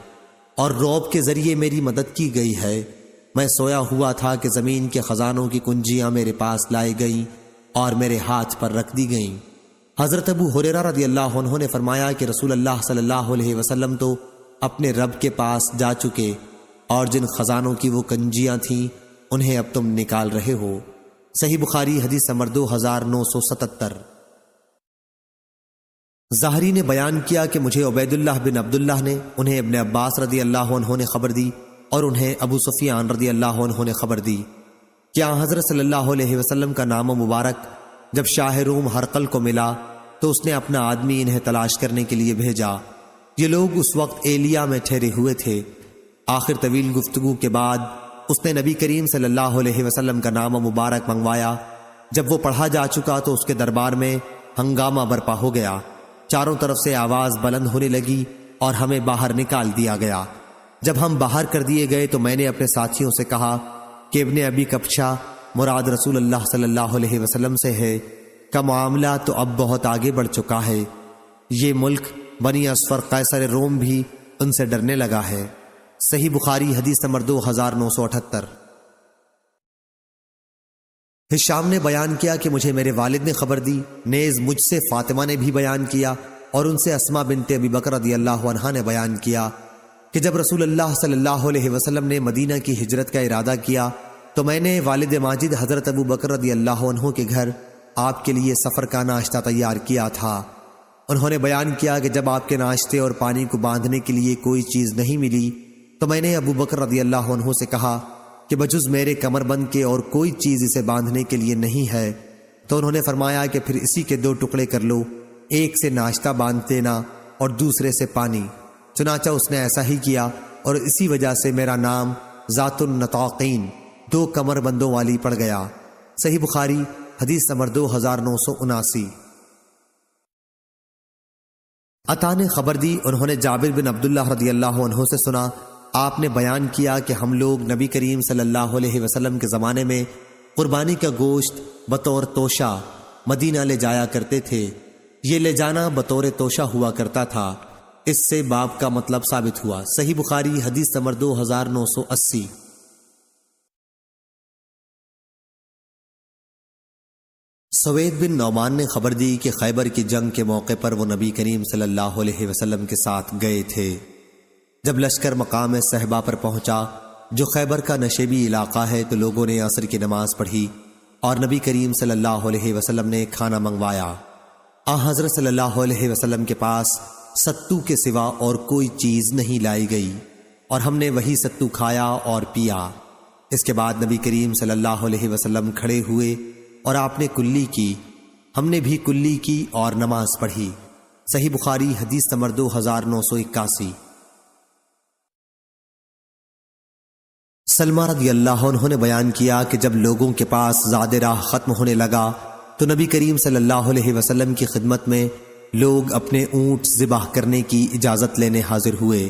اور رعب کے ذریعے میری مدد کی گئی ہے۔ میں سویا ہوا تھا کہ زمین کے خزانوں کی کنجیاں میرے پاس لائی گئیں اور میرے ہاتھ پر رکھ دی گئیں۔ حضرت ابو ہریرہ رضی اللہ عنہ نے فرمایا کہ رسول اللہ صلی اللہ علیہ وسلم تو اپنے رب کے پاس جا چکے، اور جن خزانوں کی وہ کنجیاں تھیں انہیں اب تم نکال رہے ہو۔ صحیح بخاری حدیث نمبر 2977۔ ظاہری نے بیان کیا کہ مجھے عبید اللہ بن عبداللہ نے، انہیں ابن عباس رضی اللہ عنہ نے خبر دی، اور انہیں ابو سفیان رضی اللہ عنہ نے خبر دی کہ حضرت صلی اللہ علیہ وسلم کا نام مبارک جب شاہ روم ہرقل کو ملا تو اس نے اپنا آدمی انہیں تلاش کرنے کے لیے بھیجا۔ یہ لوگ اس وقت ایلیا میں ٹھہرے ہوئے تھے۔ آخر طویل گفتگو کے بعد اس نے نبی کریم صلی اللہ علیہ وسلم کا نام مبارک منگوایا۔ جب وہ پڑھا جا چکا تو اس کے دربار میں ہنگامہ برپا ہو گیا، چاروں طرف سے آواز بلند ہونے لگی اور ہمیں باہر نکال دیا گیا۔ جب ہم باہر کر دیے گئے تو میں نے اپنے ساتھیوں سے کہا کہ ابن ابی کبشہ مراد رسول اللہ صلی اللہ علیہ وسلم سے ہے، کا معاملہ تو اب بہت آگے بڑھ چکا ہے، یہ ملک بنی اصفر قیصر روم بھی ان سے ڈرنے لگا ہے۔ صحیح بخاری حدیث نمبر 2978۔ ہشام نے بیان کیا کہ مجھے میرے والد نے خبر دی، نیز مجھ سے فاطمہ نے بھی بیان کیا، اور ان سے اسماء بنت ابی بکر رضی اللہ عنہا نے بیان کیا کہ جب رسول اللہ صلی اللہ علیہ وسلم نے مدینہ کی ہجرت کا ارادہ کیا تو میں نے والد ماجد حضرت ابو بکر رضی اللہ عنہ کے گھر آپ کے لیے سفر کا ناشتہ تیار کیا تھا۔ انہوں نے بیان کیا کہ جب آپ کے ناشتے اور پانی کو باندھنے کے لیے کوئی چیز نہیں ملی تو میں نے ابو بکر رضی اللہ عنہ سے کہا کہ بجز میرے کمر بند کے اور کوئی چیز اسے باندھنے کے لیے نہیں ہے، تو انہوں نے فرمایا کہ پھر اسی کے 2 ٹکڑے کر لو، ایک سے ناشتہ باندھ دینا اور دوسرے سے پانی۔ چنانچہ اس نے ایسا ہی کیا، اور اسی وجہ سے میرا نام ذات النطاقین 2 کمر بندوں والی پڑ گیا۔ صحیح بخاری حدیث نمبر 2979۔ عطا نے خبر دی، انہوں نے جابر بن عبداللہ رضی اللہ عنہ سے سنا، آپ نے بیان کیا کہ ہم لوگ نبی کریم صلی اللہ علیہ وسلم کے زمانے میں قربانی کا گوشت بطور توشہ مدینہ لے جایا کرتے تھے۔ یہ لے جانا بطور توشہ ہوا کرتا تھا، اس سے باب کا مطلب ثابت ہوا۔ صحیح بخاری حدیث نمبر 2980۔ سوید بن نعمان نے خبر دی کہ خیبر کی جنگ کے موقع پر وہ نبی کریم صلی اللہ علیہ وسلم کے ساتھ گئے تھے۔ جب لشکر مقام صحبہ پر پہنچا جو خیبر کا نشیبی علاقہ ہے تو لوگوں نے عصر کی نماز پڑھی اور نبی کریم صلی اللہ علیہ وسلم نے کھانا منگوایا۔ حضرت صلی اللہ علیہ وسلم کے پاس ستو کے سوا اور کوئی چیز نہیں لائی گئی اور ہم نے وہی ستو کھایا اور پیا۔ اس کے بعد نبی کریم صلی اللہ علیہ وسلم کھڑے ہوئے اور آپ نے کلی کی، ہم نے بھی کلی کی اور نماز پڑھی۔ صحیح بخاری حدیث نمبر 2981۔ سلمہ رضی اللہ عنہ نے بیان کیا کہ جب لوگوں کے پاس زاد راہ ختم ہونے لگا تو نبی کریم صلی اللہ علیہ وسلم کی خدمت میں لوگ اپنے اونٹ ذبح کرنے کی اجازت لینے حاضر ہوئے۔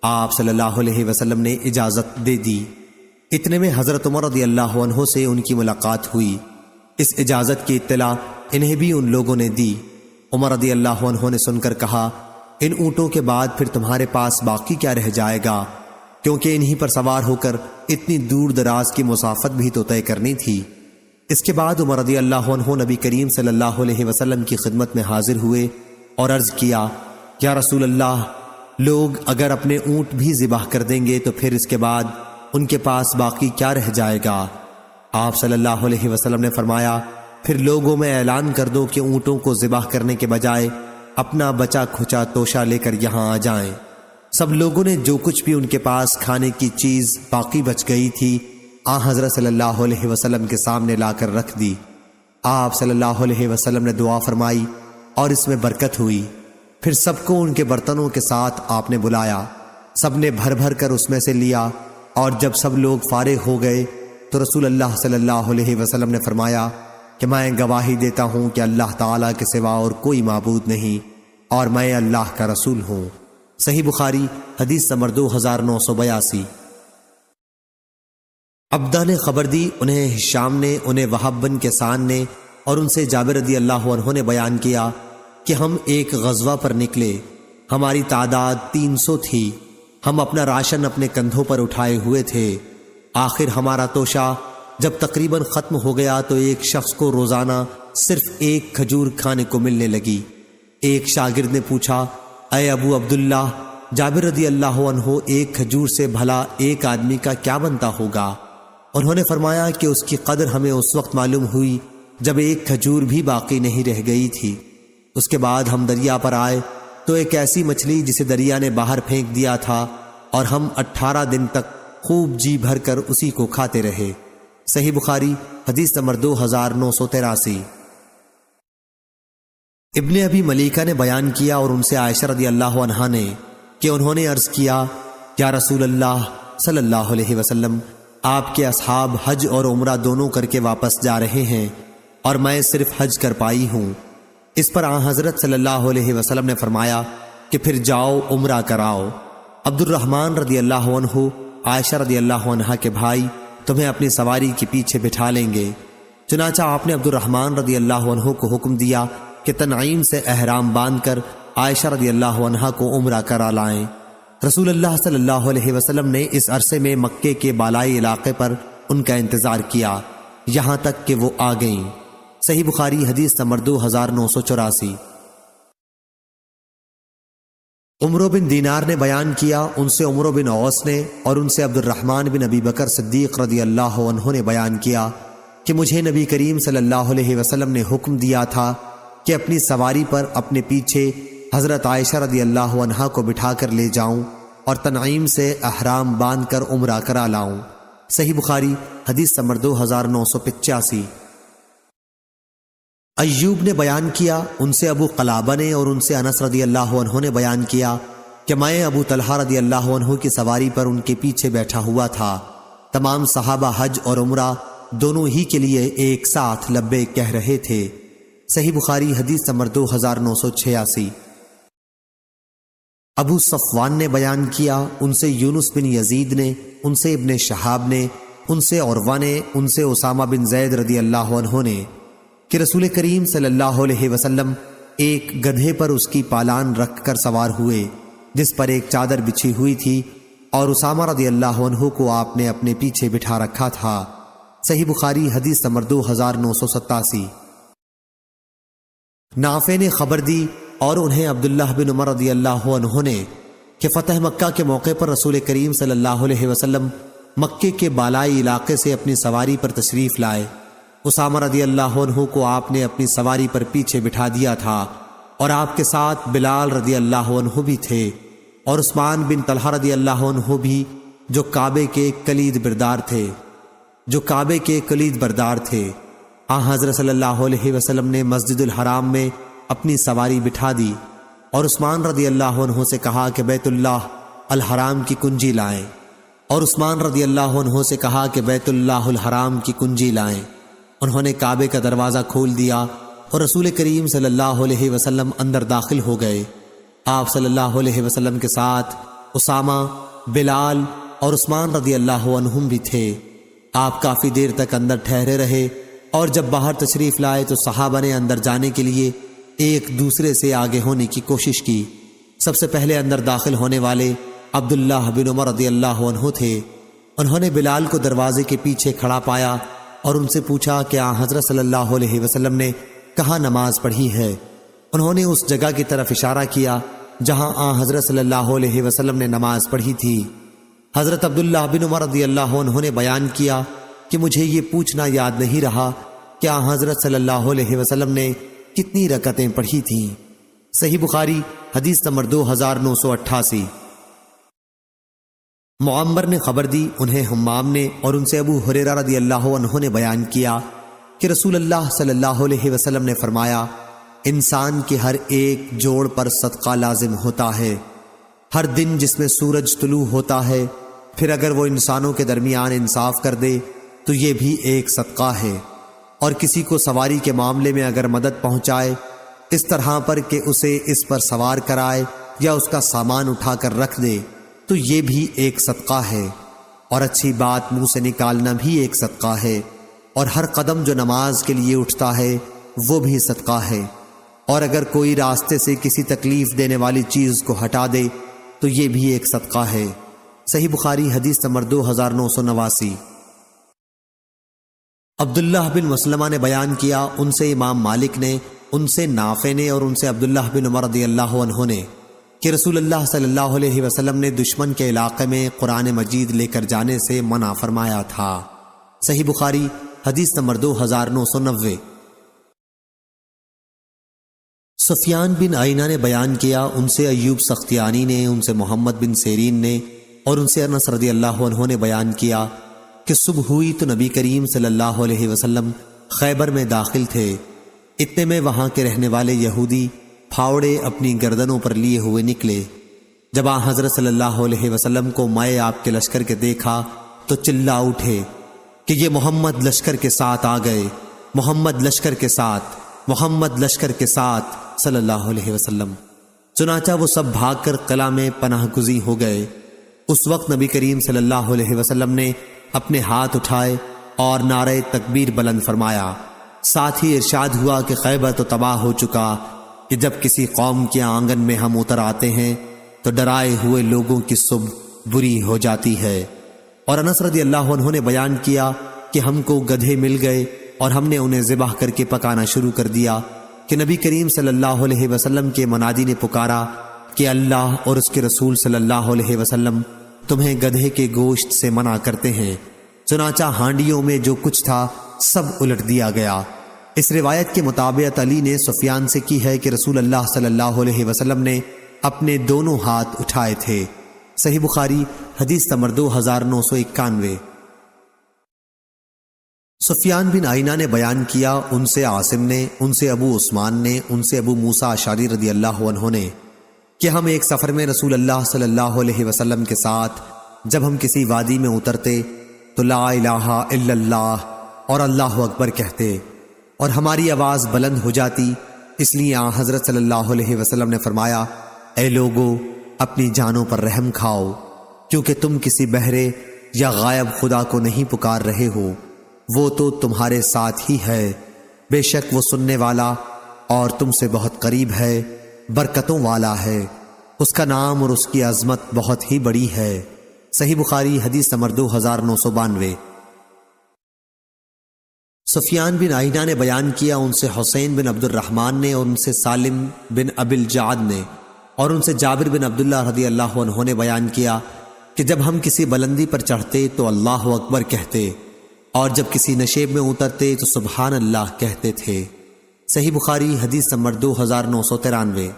آپ صلی اللہ علیہ وسلم نے اجازت دے دی۔ اتنے میں حضرت عمر رضی اللہ عنہ سے ان کی ملاقات ہوئی۔ اس اجازت کی اطلاع انہیں بھی ان لوگوں نے دی۔ عمر رضی اللہ عنہ نے سن کر کہا، ان اونٹوں کے بعد پھر تمہارے پاس باقی کیا رہ جائے گا، کیونکہ انہی پر سوار ہو کر اتنی دور دراز کی مسافت بھی تو طے کرنی تھی۔ اس کے بعد عمر رضی اللہ عنہ نبی کریم صلی اللہ علیہ وسلم کی خدمت میں حاضر ہوئے اور عرض کیا، یا رسول اللہ، لوگ اگر اپنے اونٹ بھی ذبح کر دیں گے تو پھر اس کے بعد ان کے پاس باقی کیا رہ جائے گا؟ آپ صلی اللہ علیہ وسلم نے فرمایا، پھر لوگوں میں اعلان کر دو کہ اونٹوں کو ذبح کرنے کے بجائے اپنا بچا کھچا توشہ لے کر یہاں آ جائیں۔ سب لوگوں نے جو کچھ بھی ان کے پاس کھانے کی چیز باقی بچ گئی تھی حضرت صلی اللہ علیہ وسلم کے سامنے لا کر رکھ دی۔ آپ صلی اللہ علیہ وسلم نے دعا فرمائی اور اس میں برکت ہوئی۔ پھر سب کو ان کے برتنوں کے ساتھ آپ نے بلایا، سب نے بھر بھر کر اس میں سے لیا، اور جب سب لوگ فارغ ہو گئے تو رسول اللہ صلی اللہ علیہ وسلم نے فرمایا کہ میں گواہی دیتا ہوں کہ اللہ تعالیٰ کے سوا اور کوئی معبود نہیں، اور میں اللہ کا رسول ہوں۔ صحیح بخاری حدیث نمبر 2982۔ عبدہ نے خبر دی، انہیں ہشام نے، انہیں وہب بن کیسان نے، اور ان سے جابر رضی اللہ عنہ نے بیان کیا کہ ہم ایک غزوہ پر نکلے، ہماری تعداد 300 تھی، ہم اپنا راشن اپنے کندھوں پر اٹھائے ہوئے تھے۔ آخر ہمارا توشہ جب تقریباً ختم ہو گیا تو ایک شخص کو روزانہ صرف ایک کھجور کھانے کو ملنے لگی۔ ایک شاگرد نے پوچھا، اے ابو عبداللہ، جابر رضی اللہ عنہ ایک کھجور سے بھلا ایک آدمی کا کیا بنتا ہوگا؟ انہوں نے فرمایا کہ اس کی قدر ہمیں اس وقت معلوم ہوئی جب ایک کھجور بھی باقی نہیں رہ گئی تھی۔ اس کے بعد ہم دریا پر آئے تو ایک ایسی مچھلی جسے دریا نے باہر پھینک دیا تھا، اور ہم 18 دن تک خوب جی بھر کر اسی کو کھاتے رہے۔ صحیح بخاری حدیث نمبر 2983۔ ابن ابی ملیکہ نے بیان کیا اور ان سے عائشہ رضی اللہ عنہا نے کہ انہوں نے عرض کیا، یا رسول اللہ صلی اللہ علیہ وسلم، آپ کے اصحاب حج اور عمرہ دونوں کر کے واپس جا رہے ہیں اور میں صرف حج کر پائی ہوں۔ اس پر حضرت صلی اللہ علیہ وسلم نے فرمایا کہ پھر جاؤ عمرہ کراؤ۔ عبد الرحمن رضی اللہ عنہ، عائشہ رضی اللہ عنہا کے بھائی، تمہیں اپنی سواری کے پیچھے بٹھا لیں گے۔ چنانچہ آپ نے عبد الرحمن رضی اللہ عنہ کو حکم دیا کہ تنعیم سے احرام باندھ کر عائشہ رضی اللہ عنہا کو عمرہ کرا لائیں۔ رسول اللہ صلی اللہ علیہ وسلم نے اس عرصے میں مکے کے بالائی علاقے پر ان کا انتظار کیا یہاں تک کہ وہ آ گئیں۔ صحیح بخاری حدیث نمبر 2984۔ عمرو بن دینار نے بیان کیا، ان سے عمرو بن عوس نے، اور ان سے عبد الرحمن بن ابی بکر صدیق رضی اللہ عنہ نے بیان کیا کہ مجھے نبی کریم صلی اللہ علیہ وسلم نے حکم دیا تھا کہ اپنی سواری پر اپنے پیچھے حضرت عائشہ رضی اللہ عنہا کو بٹھا کر لے جاؤں اور تنعیم سے احرام باندھ کر عمرہ کرا لاؤں۔ صحیح بخاری حدیث نمبر 2985۔ ایوب نے بیان کیا، ان سے ابو قلابہ نے، اور ان سے انس رضی اللہ عنہ نے بیان کیا کہ میں ابو طلحہ رضی اللہ عنہ کی سواری پر ان کے پیچھے بیٹھا ہوا تھا۔ تمام صحابہ حج اور عمرہ دونوں ہی کے لیے ایک ساتھ لبیک کہہ رہے تھے۔ صحیح بخاری حدیث نمبر 2986۔ ابو صفوان نے بیان کیا، ان سے یونس بن یزید نے، ان سے ابن شہاب نے، ان سے عروہ نے، ان سے اسامہ بن زید رضی اللہ عنہ نے کہ رسول کریم صلی اللہ علیہ وسلم ایک گدھے پر اس کی پالان رکھ کر سوار ہوئے جس پر ایک چادر بچھی ہوئی تھی، اور اسامہ رضی اللہ عنہ کو آپ نے اپنے پیچھے بٹھا رکھا تھا۔ صحیح بخاری حدیث نمبر 2987۔ نافع نے خبر دی اور انہیں عبداللہ بن عمر رضی اللہ عنہ نے کہ فتح مکہ کے موقع پر رسول کریم صلی اللہ علیہ وسلم مکے کے بالائی علاقے سے اپنی سواری پر تشریف لائے اسامہ رضی اللہ عنہ کو آپ نے اپنی سواری پر پیچھے بٹھا دیا تھا اور آپ کے ساتھ بلال رضی اللہ عنہ بھی تھے اور عثمان بن طلحہ رضی اللہ عنہ بھی جو کعبے کے کلید بردار تھے حضرت صلی اللہ علیہ وسلم نے مسجد الحرام میں اپنی سواری بٹھا دی اور عثمان رضی اللہ عنہ سے کہا کہ بیت اللہ الحرام کی کنجی لائیں انہوں نے کعبے کا دروازہ کھول دیا اور رسول کریم صلی اللہ علیہ وسلم اندر داخل ہو گئے۔ آپ صلی اللہ علیہ وسلم کے ساتھ اسامہ، بلال اور عثمان رضی اللہ عنہم بھی تھے۔ آپ کافی دیر تک اندر ٹھہرے رہے اور جب باہر تشریف لائے تو صحابہ نے اندر جانے کے لیے ایک دوسرے سے آگے ہونے کی کوشش کی۔ سب سے پہلے اندر داخل ہونے والے عبداللہ بن عمر رضی اللہ عنہ تھے۔ انہوں نے بلال کو دروازے کے پیچھے کھڑا پایا اور ان سے پوچھا کہ حضرت صلی اللہ علیہ وسلم نے کہاں نماز پڑھی ہے۔ انہوں نے اس جگہ کی طرف اشارہ کیا جہاں حضرت صلی اللہ علیہ وسلم نے نماز پڑھی تھی۔ حضرت عبداللہ بن عمر رضی اللہ عنہ نے بیان کیا کہ مجھے یہ پوچھنا یاد نہیں رہا کہ حضرت صلی اللہ علیہ وسلم نے کتنی رکعتیں پڑھی تھیں۔ صحیح بخاری حدیث نمبر 2988۔ معمر نے خبر دی، انہیں حمام نے اور ان سے ابو ہریرہ رضی اللہ عنہ نے بیان کیا کہ رسول اللہ صلی اللہ علیہ وسلم نے فرمایا، انسان کے ہر ایک جوڑ پر صدقہ لازم ہوتا ہے ہر دن جس میں سورج طلوع ہوتا ہے، پھر اگر وہ انسانوں کے درمیان انصاف کر دے تو یہ بھی ایک صدقہ ہے، اور کسی کو سواری کے معاملے میں اگر مدد پہنچائے اس طرح پر کہ اسے اس پر سوار کرائے یا اس کا سامان اٹھا کر رکھ دے تو یہ بھی ایک صدقہ ہے، اور اچھی بات منہ سے نکالنا بھی ایک صدقہ ہے، اور ہر قدم جو نماز کے لیے اٹھتا ہے وہ بھی صدقہ ہے، اور اگر کوئی راستے سے کسی تکلیف دینے والی چیز کو ہٹا دے تو یہ بھی ایک صدقہ ہے۔ صحیح بخاری حدیث نمبر 2989۔ عبداللہ بن مسلمہ نے بیان کیا، ان سے امام مالک نے، ان سے نافع نے اور ان سے عبداللہ بن عمر رضی اللہ عنہ نے کہ رسول اللہ صلی اللہ علیہ وسلم نے دشمن کے علاقے میں قرآن مجید لے کر جانے سے منع فرمایا تھا۔ صحیح بخاری حدیث نمبر 2990۔ سفیان بن عینہ نے بیان کیا، ان سے ایوب سختیانی نے، ان سے محمد بن سیرین نے اور ان سے انس رضی اللہ عنہ نے بیان کیا کہ صبح ہوئی تو نبی کریم صلی اللہ علیہ وسلم خیبر میں داخل تھے۔ اتنے میں وہاں کے رہنے والے یہودی پھاوڑے اپنی گردنوں پر لیے ہوئے نکلے۔ جب حضرت صلی اللہ علیہ وسلم کو مائے آپ کے لشکر کے دیکھا تو چلا اٹھے کہ یہ محمد لشکر کے ساتھ آ گئے، محمد لشکر کے ساتھ، محمد لشکر کے ساتھ صلی اللہ علیہ وسلم۔ چنانچہ وہ سب بھاگ کر قلعہ میں پناہ گزیں ہو گئے۔ اس وقت نبی کریم صلی اللہ علیہ وسلم نے اپنے ہاتھ اٹھائے اور نعرہ تکبیر بلند فرمایا، ساتھ ہی ارشاد ہوا کہ خیبر تو تباہ ہو چکا، کہ جب کسی قوم کے آنگن میں ہم اتر آتے ہیں تو ڈرائے ہوئے لوگوں کی صبح بری ہو جاتی ہے۔ اور انس رضی اللہ عنہ نے بیان کیا کہ ہم کو گدھے مل گئے اور ہم نے انہیں ذبح کر کے پکانا شروع کر دیا کہ نبی کریم صلی اللہ علیہ وسلم کے منادی نے پکارا کہ اللہ اور اس کے رسول صلی اللہ علیہ وسلم تمہیں گدھے کے گوشت سے منع کرتے ہیں۔ چنانچہ ہانڈیوں میں جو کچھ تھا سب الٹ دیا گیا۔ اس روایت کے مطابق علی نے سفیان سے کی ہے کہ رسول اللہ صلی اللہ علیہ وسلم نے اپنے دونوں ہاتھ اٹھائے تھے۔ صحیح بخاری حدیث نمبر 2991۔ سفیان بن عینہ نے بیان کیا، ان سے عاصم نے، ان سے ابو عثمان نے، ان سے ابو موسیٰ اشعری رضی اللہ عنہ نے کہ ہم ایک سفر میں رسول اللہ صلی اللہ علیہ وسلم کے ساتھ جب ہم کسی وادی میں اترتے تو لا الہ الا اللہ اور اللہ اکبر کہتے اور ہماری آواز بلند ہو جاتی، اس لیے حضرت صلی اللہ علیہ وسلم نے فرمایا، اے لوگو اپنی جانوں پر رحم کھاؤ، کیونکہ تم کسی بہرے یا غائب خدا کو نہیں پکار رہے ہو، وہ تو تمہارے ساتھ ہی ہے، بے شک وہ سننے والا اور تم سے بہت قریب ہے، برکتوں والا ہے، اس کا نام اور اس کی عظمت بہت ہی بڑی ہے۔ صحیح بخاری حدیث نمبر 2992۔ سفیان بن عینہ نے بیان کیا، ان سے حسین بن عبد الرحمن نے اور ان سے سالم بن ابی الجعد نے اور ان سے جابر بن عبداللہ رضی اللہ عنہ نے بیان کیا کہ جب ہم کسی بلندی پر چڑھتے تو اللہ اکبر کہتے اور جب کسی نشیب میں اترتے تو سبحان اللہ کہتے تھے۔ صحیح بخاری حدیث نمبر 2993۔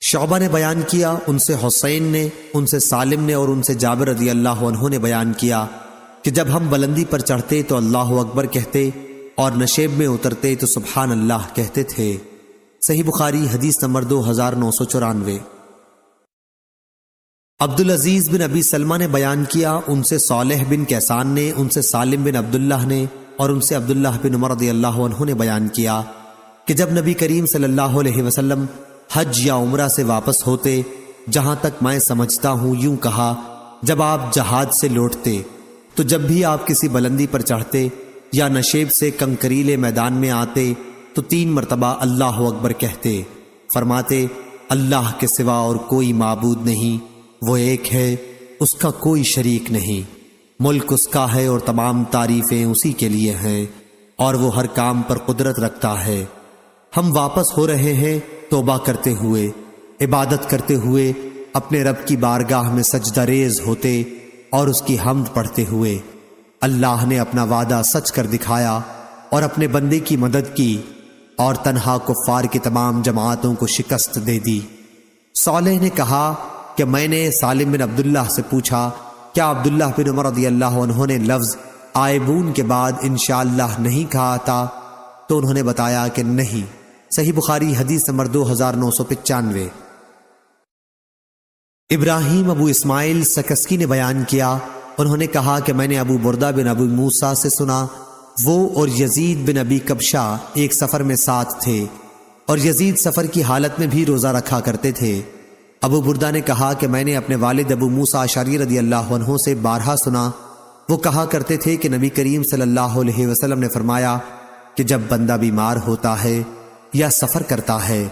شعبہ نے بیان کیا، ان سے حسین نے، ان سے سالم نے اور ان سے جابر رضی اللہ عنہ نے بیان کیا کہ جب ہم بلندی پر چڑھتے تو اللہ اکبر کہتے اور نشیب میں اترتے تو سبحان اللہ کہتے تھے۔ صحیح بخاری حدیث نمبر 2994۔ عبدالعزیز بن ابی سلمہ نے بیان کیا، ان سے صالح بن کیسان نے، ان سے سالم بن عبداللہ نے اور ان سے عبداللہ بن عمر رضی اللہ عنہ نے بیان کیا کہ جب نبی کریم صلی اللہ علیہ وسلم حج یا عمرہ سے واپس ہوتے، جہاں تک میں سمجھتا ہوں یوں کہا، جب آپ جہاد سے لوٹتے تو جب بھی آپ کسی بلندی پر چڑھتے یا نشیب سے کنکریلے میدان میں آتے تو 3 مرتبہ اللہ اکبر کہتے، فرماتے اللہ کے سوا اور کوئی معبود نہیں، وہ ایک ہے، اس کا کوئی شریک نہیں، ملک اس کا ہے اور تمام تعریفیں اسی کے لیے ہیں، اور وہ ہر کام پر قدرت رکھتا ہے۔ ہم واپس ہو رہے ہیں توبہ کرتے ہوئے، عبادت کرتے ہوئے، اپنے رب کی بارگاہ میں سجدہ ریز ہوتے اور اس کی حمد پڑھتے ہوئے۔ اللہ نے اپنا وعدہ سچ کر دکھایا اور اپنے بندے کی مدد کی اور تنہا کفار کی تمام جماعتوں کو شکست دے دی۔ صالح نے کہا کہ میں نے سالم بن عبداللہ سے پوچھا، کیا عبداللہ بن عمر رضی اللہ عنہ نے لفظ آئبون کے بعد انشاءاللہ نہیں کہا تھا؟ تو انہوں نے بتایا کہ نہیں۔ صحیح بخاری حدیث نمبر 2995۔ ابراہیم ابو اسماعیل سکسکی نے بیان کیا، انہوں نے کہا کہ میں نے ابو بردہ بن ابو موسیٰ سے سنا، وہ اور یزید بن ابی کبشہ ایک سفر میں ساتھ تھے اور یزید سفر کی حالت میں بھی روزہ رکھا کرتے تھے۔ ابو بردہ نے کہا کہ میں نے اپنے والد ابو موسیٰ اشعری رضی اللہ عنہ سے بارہا سنا، وہ کہا کرتے تھے کہ نبی کریم صلی اللہ علیہ وسلم نے فرمایا کہ جب بندہ بیمار ہوتا ہے یا سفر کرتا ہے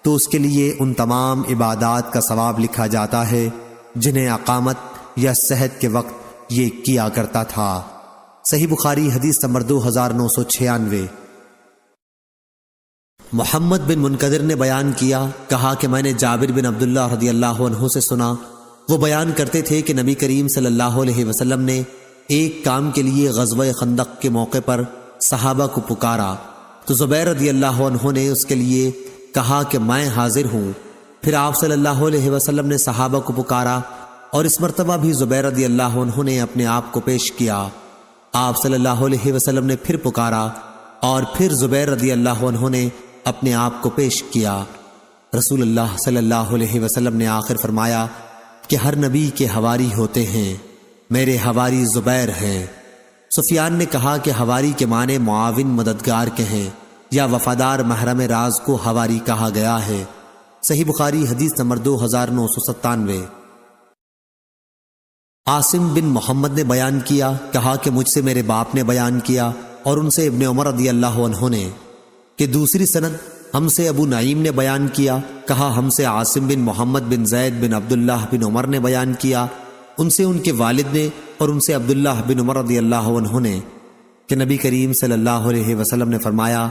تو اس کے لیے ان تمام عبادات کا ثواب لکھا جاتا ہے جنہیں اقامت یا صحت کے وقت یہ کیا کرتا تھا۔ صحیح بخاری حدیث نمبر 2996۔ محمد بن منقدر نے بیان کیا، کہا کہ میں نے جابر بن عبداللہ رضی اللہ عنہ سے سنا، وہ بیان کرتے تھے کہ نبی کریم صلی اللہ علیہ وسلم نے ایک کام کے لیے غزوہ خندق کے موقع پر صحابہ کو پکارا تو زبیر رضی اللہ عنہ نے اس کے لیے کہا کہ میں حاضر ہوں۔ پھر آپ صلی اللہ علیہ وسلم نے صحابہ کو پکارا اور اس مرتبہ بھی زبیر رضی اللہ عنہ نے اپنے آپ کو پیش کیا۔ آپ صلی اللہ علیہ وسلم نے پھر پکارا اور پھر زبیر رضی اللہ عنہ نے اپنے آپ کو پیش کیا۔ رسول اللہ صلی اللہ علیہ وسلم نے آخر فرمایا کہ ہر نبی کے حواری ہوتے ہیں، میرے حواری زبیر ہیں۔ سفیان نے کہا کہ حواری کے معنی معاون مددگار کے ہیں یا وفادار محرم راز کو حواری کہا گیا ہے۔ صحیح بخاری حدیث نمبر 2997۔ عاصم بن محمد نے بیان کیا، کہا کہ مجھ سے میرے باپ نے بیان کیا اور ان سے ابن عمر رضی اللہ عنہ نے، کہ دوسری سند ہم سے ابو نعیم نے بیان کیا، کہا ہم سے عاصم بن محمد بن زید بن عبداللہ بن عمر نے بیان کیا، ان سے ان کے والد نے اور ان سے عبداللہ بن عمر رضی اللہ عنہ نے، کہ نبی کریم صلی اللہ علیہ وسلم نے فرمایا،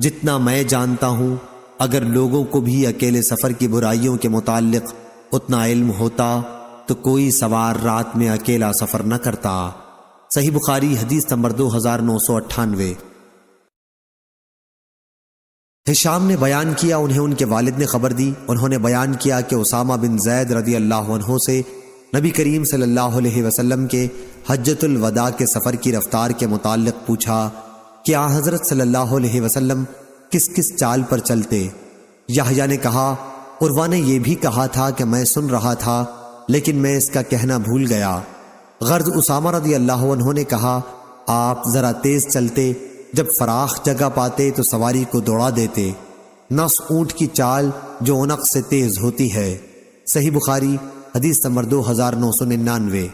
جتنا میں جانتا ہوں اگر لوگوں کو بھی اکیلے سفر کی برائیوں کے متعلق اتنا علم ہوتا تو کوئی سوار رات میں اکیلا سفر نہ کرتا۔ صحیح بخاری حدیث نمبر 2998۔ ہشام نے بیان کیا، انہیں ان کے والد نے خبر دی، انہوں نے بیان کیا کہ اسامہ بن زید رضی اللہ عنہ سے نبی کریم صلی اللہ علیہ وسلم کے حجۃ الوداع کے سفر کی رفتار کے متعلق پوچھا کہ آن حضرت صلی اللہ علیہ وسلم کس کس چال پر چلتے؟ یحییٰ نے کہا، عروہ نے یہ بھی کہا تھا کہ میں سن رہا تھا لیکن میں اس کا کہنا بھول گیا۔ غرض اسامہ رضی اللہ عنہ نے کہا، آپ ذرا تیز چلتے، جب فراخ جگہ پاتے تو سواری کو دوڑا دیتے، نص اونٹ کی چال جو عنق سے تیز ہوتی ہے۔ صحیح بخاری حدیث نمبر 2999۔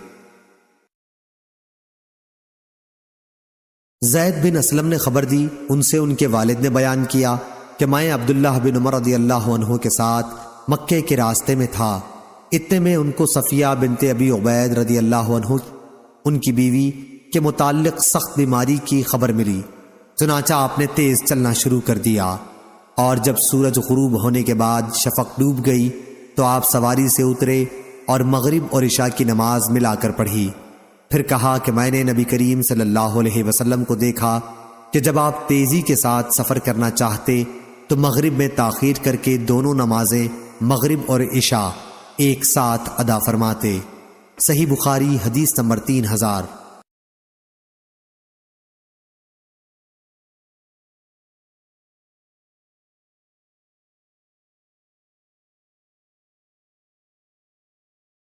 زید بن اسلم نے خبر دی، ان سے ان کے والد نے بیان کیا کہ میں عبداللہ بن عمر رضی اللہ عنہ کے ساتھ مکے کے راستے میں تھا، اتنے میں ان کو صفیہ بنت ابی عبید رضی اللہ عنہ ان کی بیوی کے متعلق سخت بیماری کی خبر ملی، چنانچہ آپ نے تیز چلنا شروع کر دیا، اور جب سورج غروب ہونے کے بعد شفق ڈوب گئی تو آپ سواری سے اترے اور مغرب اور عشاء کی نماز ملا کر پڑھی۔ پھر کہا کہ میں نے نبی کریم صلی اللہ علیہ وسلم کو دیکھا کہ جب آپ تیزی کے ساتھ سفر کرنا چاہتے تو مغرب میں تاخیر کر کے دونوں نمازیں مغرب اور عشاء ایک ساتھ ادا فرماتے۔ صحیح بخاری حدیث نمبر 3000۔